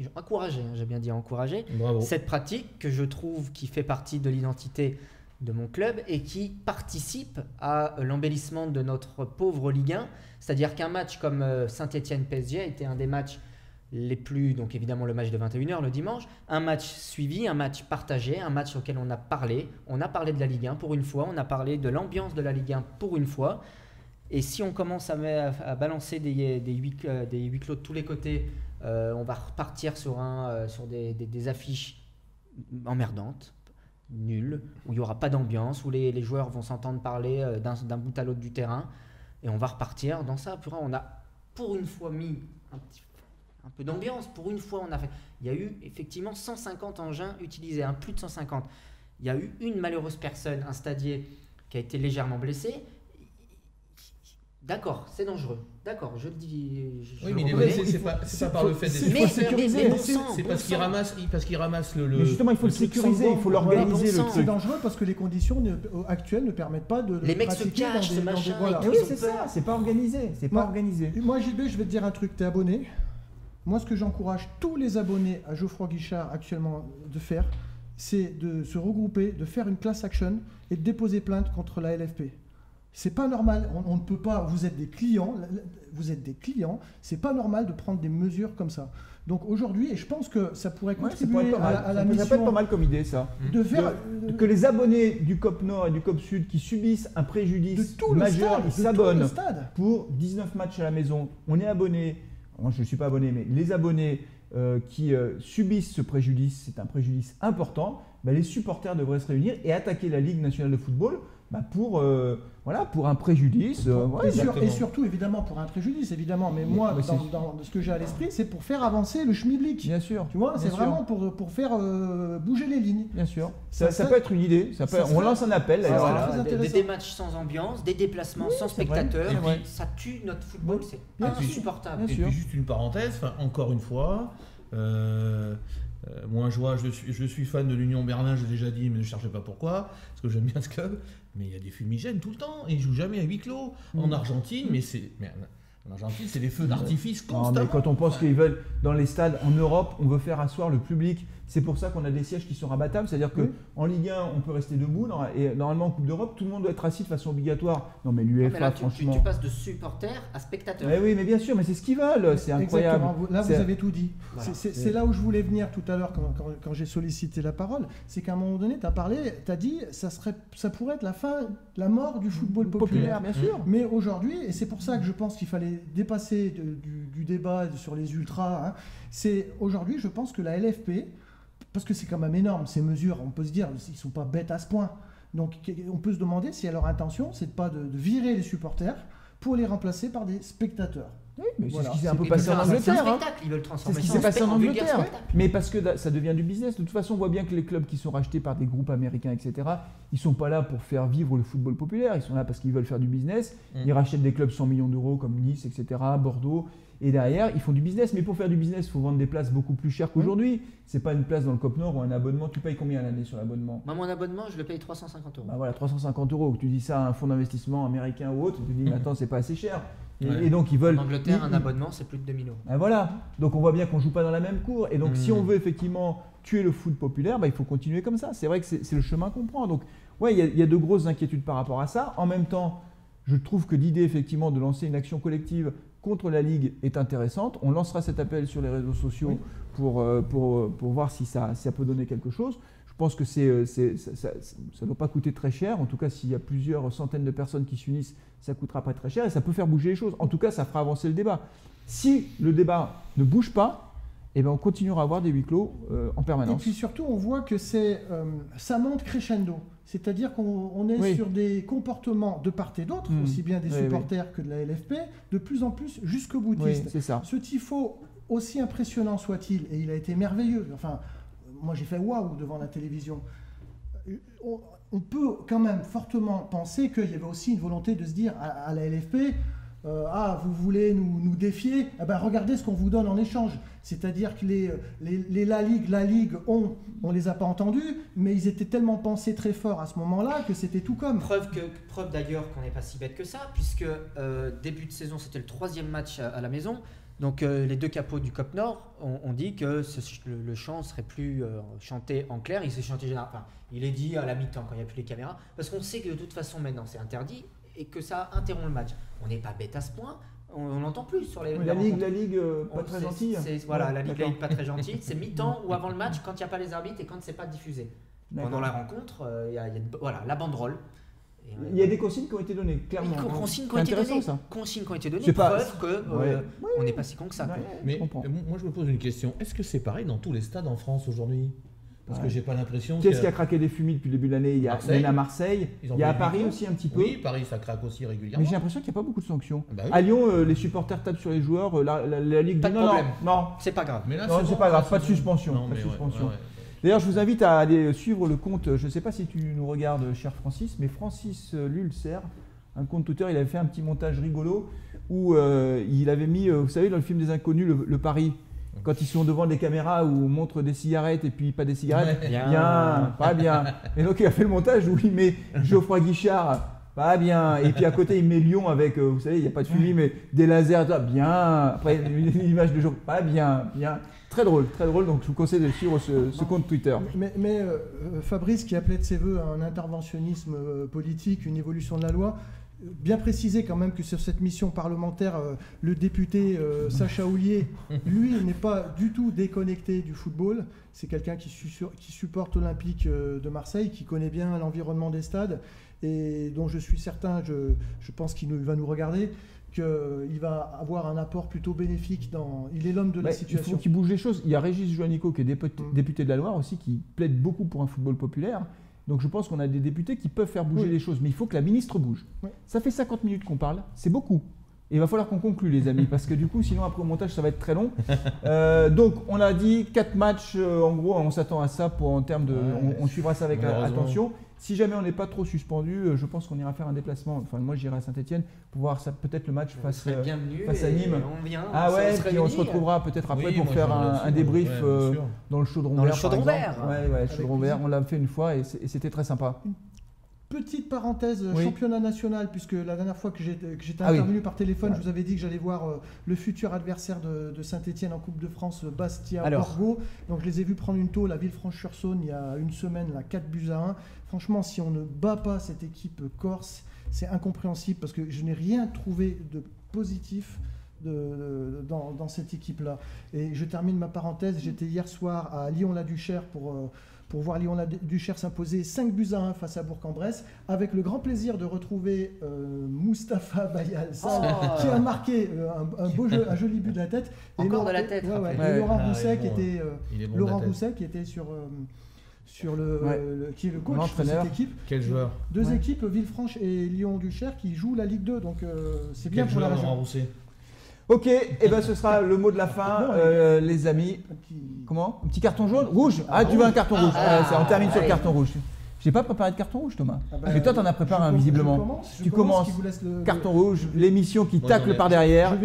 j'ai bien dit encourager, cette pratique que je trouve qui fait partie de l'identité de mon club et qui participe à l'embellissement de notre pauvre Ligue 1. C'est-à-dire qu'un match comme Saint-Étienne-PSG a été un des matchs les plus, donc évidemment le match de 21h le dimanche, un match suivi, un match partagé, un match auquel on a parlé de la Ligue 1 pour une fois, on a parlé de l'ambiance de la Ligue 1 pour une fois. Et si on commence à balancer des huis clos de tous les côtés, on va repartir sur des affiches emmerdantes, nul, où il n'y aura pas d'ambiance, où les joueurs vont s'entendre parler d'un bout à l'autre du terrain, et on va repartir dans ça. On a pour une fois mis un peu d'ambiance, pour une fois il y a eu effectivement 150 engins utilisés, plus de 150. Il y a eu une malheureuse personne, un stadier, qui a été légèrement blessé. D'accord, c'est dangereux. D'accord, je le dis. Oui, mais il est blessé, c'est pas par le fait d'être. Il faut sécuriser. C'est parce qu'il ramasse le. Mais justement, il faut le sécuriser, il faut l'organiser le C'est truc. dangereux parce que les conditions actuelles ne permettent pas de Les mecs se pratiquer cachent, dans ce des- dans des- machin, voilà. Mais oui, c'est ça, c'est pas organisé, c'est pas Moi- organisé. Moi, JB, je vais te dire un truc, t'es abonné. Moi, ce que j'encourage tous les abonnés à Geoffroy Guichard actuellement de faire, c'est de se regrouper, de faire une class action et de déposer plainte contre la LFP. C'est pas normal, on ne peut pas, vous êtes des clients, c'est pas normal de prendre des mesures comme ça. Donc aujourd'hui, et je pense que ça pourrait Ouais, ça contribuer pourrait être pas mal. à la Ça pourrait être mission pas mal comme idée, ça. de faire Que les abonnés du COP Nord et du COP Sud qui subissent un de préjudice tout le majeur, stade, ils de tout le s'abonnent stade. pour 19 matchs à la maison. On est abonné, moi je ne suis pas abonné, mais les abonnés qui subissent ce préjudice, c'est un préjudice important, bah, les supporters devraient se réunir et attaquer la Ligue nationale de football pour un préjudice. Ouais, Et surtout, évidemment, pour un préjudice, évidemment. Mais moi, mais dans ce que j'ai à l'esprit, c'est pour faire avancer le schmilblick. bien sûr. Tu vois, c'est bien sûr, vraiment pour faire bouger les lignes. Bien sûr. Ça Ça peut être une idée. On serait- lance un appel. ça d'ailleurs, serait là. très intéressant. Des matchs sans ambiance, des déplacements sans c'est vrai, spectateurs, c'est vrai. ça tue notre football, c'est Bien sûr. insupportable. Bien Et sûr. puis juste une parenthèse, encore une fois, moi je suis fan de l'Union Berlin, j'ai déjà dit, mais ne cherchez pas pourquoi, parce que j'aime bien ce club, mais il y a des fumigènes tout le temps, et ils jouent jamais à huis clos. En Argentine, en Argentine, c'est des feux d'artifice Non, constamment. mais quand on pense qu'ils veulent, dans les stades en Europe, on veut faire asseoir le public. C'est pour ça qu'on a des sièges qui sont rabattables. C'est-à-dire qu'en Ligue 1, on peut rester debout. Et normalement, en Coupe d'Europe, tout le monde doit être assis de façon obligatoire. Non, mais Mais l'UEFA, là, franchement. tu passes de supporter à spectateur. Eh oui, mais bien sûr, mais c'est ce qu'ils veulent. C'est incroyable. Exactement. Là, vous C'est- avez tout dit. Voilà. C'est là où je voulais venir tout à l'heure quand j'ai sollicité la parole. C'est qu'à un moment donné, tu as dit ça pourrait être la mort du football populaire. Bien sûr. Mais aujourd'hui, et c'est pour ça que je pense qu'il fallait dépasser du débat sur les ultras, hein, c'est aujourd'hui, je pense que la LFP, parce que c'est quand même énorme ces mesures, on peut se dire, ils ne sont pas bêtes à ce point. Donc on peut se demander si leur intention, c'est de pas de virer les supporters pour les remplacer par des spectateurs. Oui, mais Voilà. c'est ce qui s'est un peu Ils passé veulent en faire un Angleterre. hein. spectacle, ils veulent C'est transformer ce qui ça s'est passé en vulgaire Angleterre. spectacle. Mais parce que ça devient du business. De toute façon, on voit bien que les clubs qui sont rachetés par des groupes américains, etc., ils ne sont pas là pour faire vivre le football populaire. Ils sont là parce qu'ils veulent faire du business. Ils rachètent des clubs 100 millions d'euros comme Nice, etc., Bordeaux. Et derrière, ils font du business. Mais pour faire du business, il faut vendre des places beaucoup plus chères qu'aujourd'hui. C'est pas une place dans le COP Nord ou un abonnement. Tu payes combien à l'année sur l'abonnement? Moi, mon abonnement, je le paye 350 €. Bah voilà, 350 €. Tu dis ça à un fonds d'investissement américain ou autre, tu dis, mais attends, c'est pas assez cher. Ouais. Et donc, ils veulent. En Angleterre, ils- un abonnement, c'est plus de 2000 €. Ben voilà, donc on voit bien qu'on joue pas dans la même cour. Et donc si on veut effectivement tuer le foot populaire, il faut continuer comme ça. C'est vrai que c'est le chemin qu'on prend. Donc ouais, il y a de grosses inquiétudes par rapport à ça. En même temps, je trouve que l'idée effectivement de lancer une action collective contre la Ligue est intéressante. On lancera cet appel sur les réseaux sociaux pour voir si ça peut donner quelque chose. Je pense que ça ne doit pas coûter très cher. En tout cas, s'il y a plusieurs centaines de personnes qui s'unissent, ça ne coûtera pas très cher et ça peut faire bouger les choses. En tout cas, ça fera avancer le débat. Si le débat ne bouge pas, eh ben, on continuera à avoir des huis clos en Et permanence. puis surtout, on voit que ça monte crescendo. C'est-à-dire qu'on est Oui. sur des comportements de part et d'autre, aussi bien des Oui, supporters que de la LFP, de plus en plus jusqu'au Oui, boutiste. c'est ça. Ce tifo, aussi impressionnant soit-il, et il a été merveilleux, enfin, moi j'ai fait waouh devant la télévision, on peut quand même fortement penser qu'il y avait aussi une volonté de se dire à la LFP, vous voulez nous défier, eh ben, regardez ce qu'on vous donne en échange. C'est-à-dire que la Ligue, on les a pas entendus, mais ils étaient tellement pensés très fort à ce moment-là que c'était tout comme. Preuve d'ailleurs qu'on n'est pas si bête que ça, puisque début de saison, c'était le 3e match à la maison. Donc les deux capots du COP Nord ont dit que le chant ne serait plus chanté en clair, il s'est chanté général. Enfin, il est dit à la mi-temps quand il n'y a plus les caméras, parce qu'on sait que de toute façon maintenant c'est interdit et que ça interrompt le match. On n'est pas bête à ce point, on n'entend plus sur les La rencontres. Ligue, pas très gentille. Voilà, Ouais, la Ligue d'accord. pas très gentille. C'est mi-temps ou avant le match quand il n'y a pas les arbitres et quand c'est pas diffusé. D'accord. Pendant la rencontre, il y a la banderole. Et, Il y a des consignes qui ont été données, clairement. consignes qui C'est ont été intéressant données. ça. Consignes qui ont été données, C'est pas- preuve que Ouais. on n'est pas si con que ça. quoi. Ouais, Mais je comprends. moi, je me pose une question. Est-ce que c'est pareil dans tous les stades en France aujourd'hui? Parce que Ouais. j'ai pas l'impression Qu'est-ce qui a craqué des fumis depuis le début de l'année? Il y en a à Marseille, Ils ont il y a à pas eu Paris du tout. aussi un petit peu. Oui, Paris, ça craque aussi Mais régulièrement. j'ai l'impression qu'il n'y a pas beaucoup de sanctions. Bah oui. À Lyon, les supporters tapent sur les joueurs, la Ligue Pas dit de non, problème. non, C'est pas grave. Mais là, non, c'est bon, pas grave, là, pas de c'est bon. suspension. Non, Pas de mais ouais, suspension. ouais, ouais. D'ailleurs, je vous invite à aller suivre le compte, je ne sais pas si tu nous regardes, cher Francis, mais Francis Lulcer, un compte Twitter, il avait fait un petit montage rigolo où il avait mis, vous savez, dans le film des Inconnus, le pari. Quand ils sont devant des caméras où on montre des cigarettes et puis pas des cigarettes, bien, pas bien. Et donc il a fait le montage où il met Geoffroy Guichard, pas bien. Et puis à côté il met Lyon avec, vous savez, il n'y a pas de suivi, mais des lasers, bien. Après une image de jour, pas bien, bien. Très drôle, donc je vous conseille de suivre ce compte Twitter. Mais Fabrice, qui appelait de ses voeux un interventionnisme politique, une évolution de la loi, bien préciser quand même que sur cette mission parlementaire, le député Sacha Houlier, lui, n'est pas du tout déconnecté du football. C'est quelqu'un qui supporte l'Olympique de Marseille, qui connaît bien l'environnement des stades et dont je suis certain, je pense qu'il va nous regarder, qu'il va avoir un apport plutôt bénéfique. Il est l'homme de la situation. Il faut qu'il bouge les choses. Il y a Régis Joannico qui est député de la Loire aussi, qui plaide beaucoup pour un football populaire. Donc je pense qu'on a des députés qui peuvent faire bouger les choses, mais il faut que la ministre bouge. Oui. Ça fait 50 minutes qu'on parle, c'est beaucoup. Et il va falloir qu'on conclue les amis, parce que du coup sinon après au montage ça va être très long. Donc on a dit 4 matchs, en gros on s'attend à ça en termes de... on suivra ça avec attention. Si jamais on n'est pas trop suspendu, je pense qu'on ira faire un déplacement. Enfin moi j'irai à Saint-Etienne pour voir peut-être le match face à Nîmes. Puis on se retrouvera peut-être après pour faire un débrief dans le chaudron vert. Dans le chaudron vert. Ouais, chaudron vert, on l'a fait une fois et c'était très sympa. Petite parenthèse, championnat national, puisque la dernière fois que j'étais intervenu par téléphone, je vous avais dit que j'allais voir le futur adversaire de Saint-Etienne en Coupe de France, Bastia-Borgo. Donc je les ai vus prendre une tôle à Villefranche-sur-Saône il y a une semaine, 4-1. Franchement, si on ne bat pas cette équipe corse, c'est incompréhensible, parce que je n'ai rien trouvé de positif dans cette équipe-là. Et je termine ma parenthèse, j'étais hier soir à Lyon-la-Duchère pour voir Lyon-la-Duchère s'imposer 5-1 face à Bourg-en-Bresse, avec le grand plaisir de retrouver Moustapha Bayal, qui a marqué un joli but de la tête. Encore de la tête. Et Laurent Rousset qui était sur qui est le coach de cette équipe. Quel joueur. Deux équipes, Villefranche et Lyon-Duchère, qui jouent la Ligue 2, donc c'est bien pour la région. Laurent Rousset. Ok, et ben ce sera le mot de la fin, les amis. Comment? Un petit carton jaune? Rouge? Ah, tu veux un carton rouge? On termine sur le carton rouge. J'ai pas préparé de carton rouge, Thomas. Mais toi, t'en as préparé un, visiblement. Tu commences. Carton rouge, l'émission qui tacle par derrière.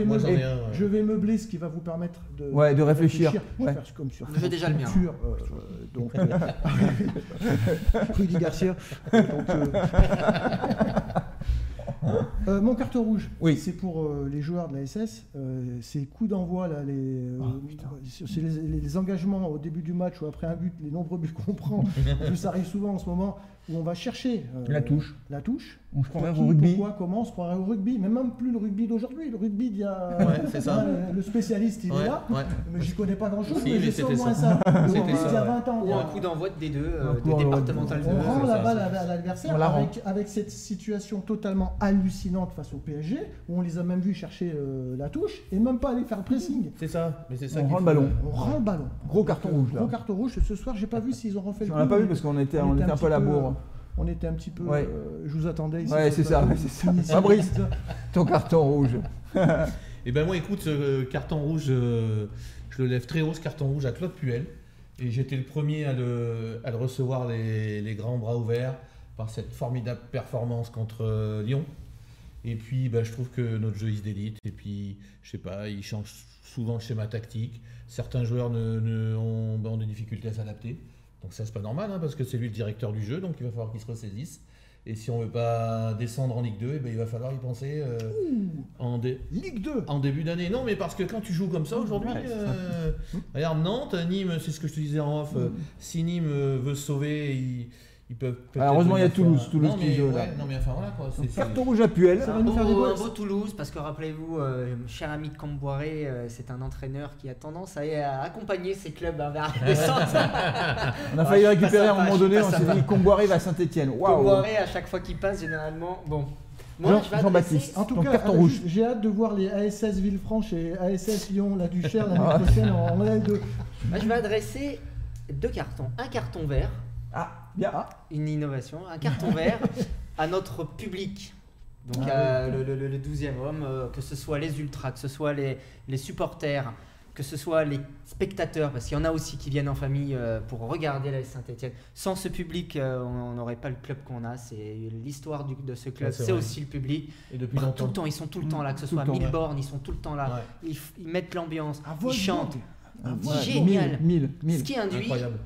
Je vais meubler ce qui va vous permettre de réfléchir. Je vais faire comme sur. Je fais déjà le mien. Donc, Rudy Garcia. Mon carton rouge, c'est pour les joueurs de la SS. C'est coups d'envoi, là, c'est les engagements au début du match ou après un but, les nombreux buts qu'on prend. Ça arrive souvent en ce moment où on va chercher la touche. On se croirait au rugby. Pourquoi, comment on se croirait au rugby, mais même plus le rugby d'aujourd'hui. Le rugby d'il y a. C'est ça. Le spécialiste, il est là. Mais j'y connais pas grand-chose. Si, mais c'était au moins ça. Le rugby d'il y a 20 ans. Il y a un coup d'envoi des deux, des départementales. On rend la balle à l'adversaire avec cette situation totalement hallucinante face au PSG, où on les a même vus chercher la touche et même pas aller faire le pressing. C'est ça. Mais c'est ça. On rend le ballon. Gros carton rouge. Gros carton rouge. Ce soir, j'ai pas vu s'ils ont refait le coup. On l'a pas vu parce qu'on était un peu à la bourre. On était un petit peu. Je vous attendais ici. Ouais, c'est ça. Fabrice, ton carton rouge. Et ben moi, écoute, ce carton rouge, je le lève très haut, ce carton rouge à Claude Puel. Et j'étais le premier à le recevoir les grands bras ouverts par cette formidable performance contre Lyon. Et puis, je trouve que notre jeu il se délite. Et puis, je sais pas, il change souvent le schéma tactique. Certains joueurs ont des difficultés à s'adapter. Donc ça, c'est pas normal, parce que c'est lui le directeur du jeu, donc il va falloir qu'il se ressaisisse. Et si on veut pas descendre en Ligue 2, il va falloir y penser Ligue 2 en début d'année. Non, mais parce que quand tu joues comme ça aujourd'hui, regarde Nantes, Nîmes, c'est ce que je te disais en off. Si Nîmes veut se sauver, ils peuvent peut-être. Heureusement, il y a Toulouse qui joue là. Non, mais enfin voilà quoi. Carton rouge à Puel. Un beau Toulouse, parce que rappelez-vous, cher ami Camboiré, c'est un entraîneur qui a tendance à accompagner ses clubs vers la descente. On a failli récupérer à un moment donné, on s'est dit Camboiré va à Saint-Etienne. Camboiré, à chaque fois qu'il passe, généralement. Bon. Jean-Baptiste, en tout cas, rouge. J'ai hâte de voir les ASS Villefranche et ASS Lyon-la-Duchère l'année prochaine en L2. Je vais adresser 2 cartons. Un carton vert. Une innovation, un carton vert à notre public. Donc le 12e homme, que ce soit les ultras, que ce soit les supporters, que ce soit les spectateurs, parce qu'il y en a aussi qui viennent en famille pour regarder la Saint-Etienne. Sans ce public, on n'aurait pas le club qu'on a. C'est l'histoire de ce club, c'est aussi le public. Et depuis Tout longtemps. le temps, ils sont tout le temps là, que ce soit à Milborn, ils sont tout le temps là. Ouais. Ils mettent l'ambiance, ils Wolfsburg. chantent. Ouais, Génial. 1000. Ce qui Incroyable.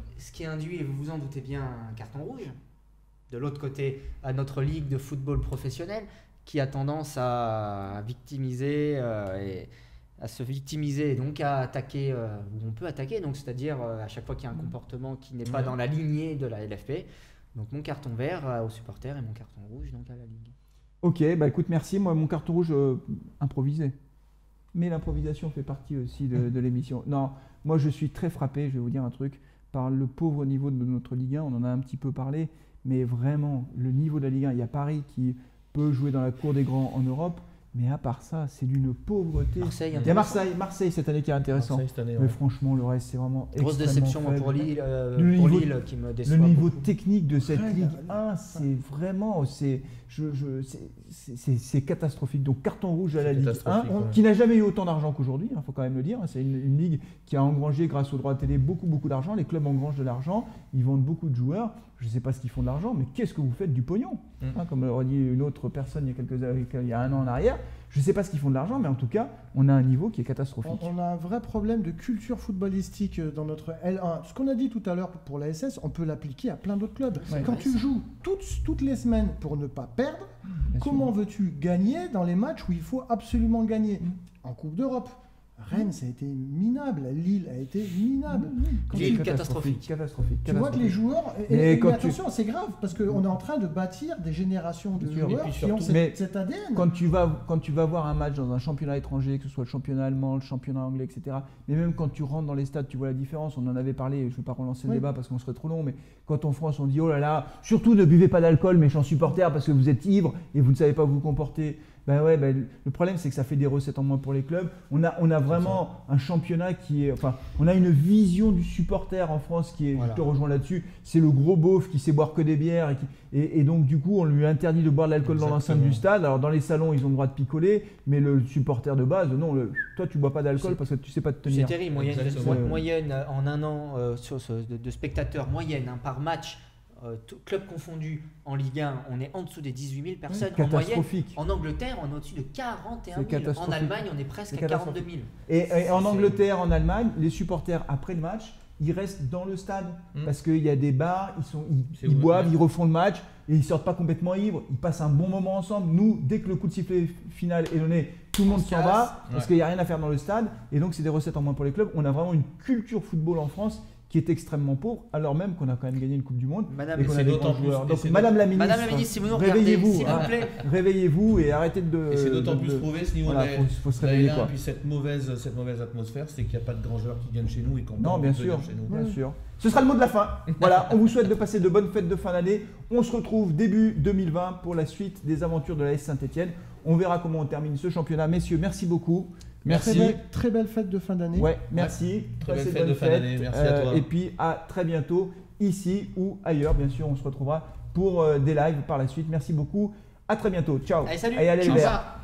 induit, et vous vous en doutez bien, un carton rouge. De l'autre côté, à notre ligue de football professionnel, qui a tendance à victimiser à se victimiser et donc à attaquer où on peut attaquer, donc c'est-à-dire à chaque fois qu'il y a un comportement qui n'est pas dans la lignée de la LFP. Donc mon carton vert aux supporters et mon carton rouge donc à la ligue. Ok, bah écoute, merci. Moi, mon carton rouge improvisé. Mais l'improvisation fait partie aussi de l'émission. Non, moi je suis très frappé, je vais vous dire un truc, par le pauvre niveau de notre Ligue 1. On en a un petit peu parlé, mais vraiment, le niveau de la Ligue 1, il y a Paris qui peut jouer dans la cour des grands en Europe. Mais à part ça, c'est d'une pauvreté. Marseille, Il y a Marseille cette année qui est intéressant. Marseille, cette année, Mais ouais. franchement, le reste, c'est vraiment grosse extrêmement déception moi, faible. pour Lille, niveau- qui me déçoit. Le niveau beaucoup. technique de cette Ouais, Ligue bah, 1, c'est vraiment c'est catastrophique. Donc carton rouge à la C'est Ligue 1, catastrophique, ouais. qui n'a jamais eu autant d'argent qu'aujourd'hui, il faut quand même le dire. C'est une ligue qui a engrangé grâce aux droits de télé beaucoup d'argent. Les clubs engrangent de l'argent, ils vendent beaucoup de joueurs. Je ne sais pas ce qu'ils font de l'argent, mais qu'est-ce que vous faites du pognon comme l'aurait dit une autre personne il y a un an en arrière. Je ne sais pas ce qu'ils font de l'argent, mais en tout cas, on a un niveau qui est catastrophique. On a un vrai problème de culture footballistique dans notre L1. Ce qu'on a dit tout à l'heure pour la SS, on peut l'appliquer à plein d'autres clubs. Ouais. Quand tu joues toutes les semaines pour ne pas perdre, Bien comment veux-tu gagner dans les matchs où il faut absolument gagner En Coupe d'Europe, Rennes, ça a été minable. Lille a été minable. Quand Lille, tu, catastrophique. tu vois que les joueurs... Mais Et quand attention, c'est grave, parce qu'on est en train de bâtir des générations de Bien sûr. joueurs Et puis qui ont surtout- cet ADN. Quand tu vas voir un match dans un championnat étranger, que ce soit le championnat allemand, le championnat anglais, etc., mais même quand tu rentres dans les stades, tu vois la différence. On en avait parlé, je ne vais pas relancer le Oui. débat parce qu'on serait trop long, mais quand en France on dit oh là là, surtout ne buvez pas d'alcool, méchants supporters, parce que vous êtes ivres et vous ne savez pas vous comporter. Le problème c'est que ça fait des recettes en moins pour les clubs. On a vraiment un championnat qui est, enfin, on a une vision du supporter en France qui est, Voilà. je te rejoins là-dessus, c'est le gros beauf qui sait boire que des bières et donc du coup on lui interdit de boire de l'alcool dans l'enceinte Exactement. du stade. Alors dans les salons ils ont le droit de picoler, mais le supporter de base, non, toi tu bois pas d'alcool C'est- parce que tu sais pas te C'est tenir. terrible, Exactement. moyenne en un an de spectateurs, moyenne par match, club confondu en Ligue 1, on est en dessous des 18 000 personnes. En moyenne, Catastrophique. en Angleterre, on est au-dessus de 41 C'est 000. En catastrophique. Allemagne, on est presque C'est à 42 000. Et en Angleterre, en Allemagne, les supporters après le match, ils restent dans le stade parce qu'il y a des bars, C'est ils où, boivent, ouais. ils refont le match et ils sortent pas complètement ivres. Ils passent un bon moment ensemble. Nous, dès que le coup de sifflet final est donné, tout le monde On se s'en casse. va parce Ouais. qu'il n'y a rien à faire dans le stade et donc c'est des recettes en moins pour les clubs. On a vraiment une culture football en France qui est extrêmement pauvre, alors même qu'on a quand même gagné une Coupe du Monde Madame, et qu'on a c'est des d'autant grands joueurs. plus- et Donc c'est Madame la ministre, Madame la ministre, si vous nous regardez, réveillez-vous, s'il hein. vous plaît. réveillez-vous et arrêtez de. Et c'est d'autant de- plus prouvé ce niveau Voilà, de faut se la réveiller L1, quoi. puis cette mauvaise atmosphère, c'est qu'il n'y a pas de grands joueurs qui viennent chez nous et qu'on Non, bien sûr, chez nous. bien sûr. Ce sera le mot de la fin. Voilà, on vous souhaite de passer de bonnes fêtes de fin d'année. On se retrouve début 2020 pour la suite des aventures de la S Saint-Etienne. On verra comment on termine ce championnat. Messieurs, merci beaucoup. Merci. Très belle fête de fin d'année. Ouais, merci. Très belle Passez fête de bonnes fin d'année. fêtes. Merci à toi. Et puis à très bientôt, ici ou ailleurs. Bien sûr, on se retrouvera pour des lives par la suite. Merci beaucoup. À très bientôt. Ciao. Allez, salut. Allez, les Ciao, Verts. ça.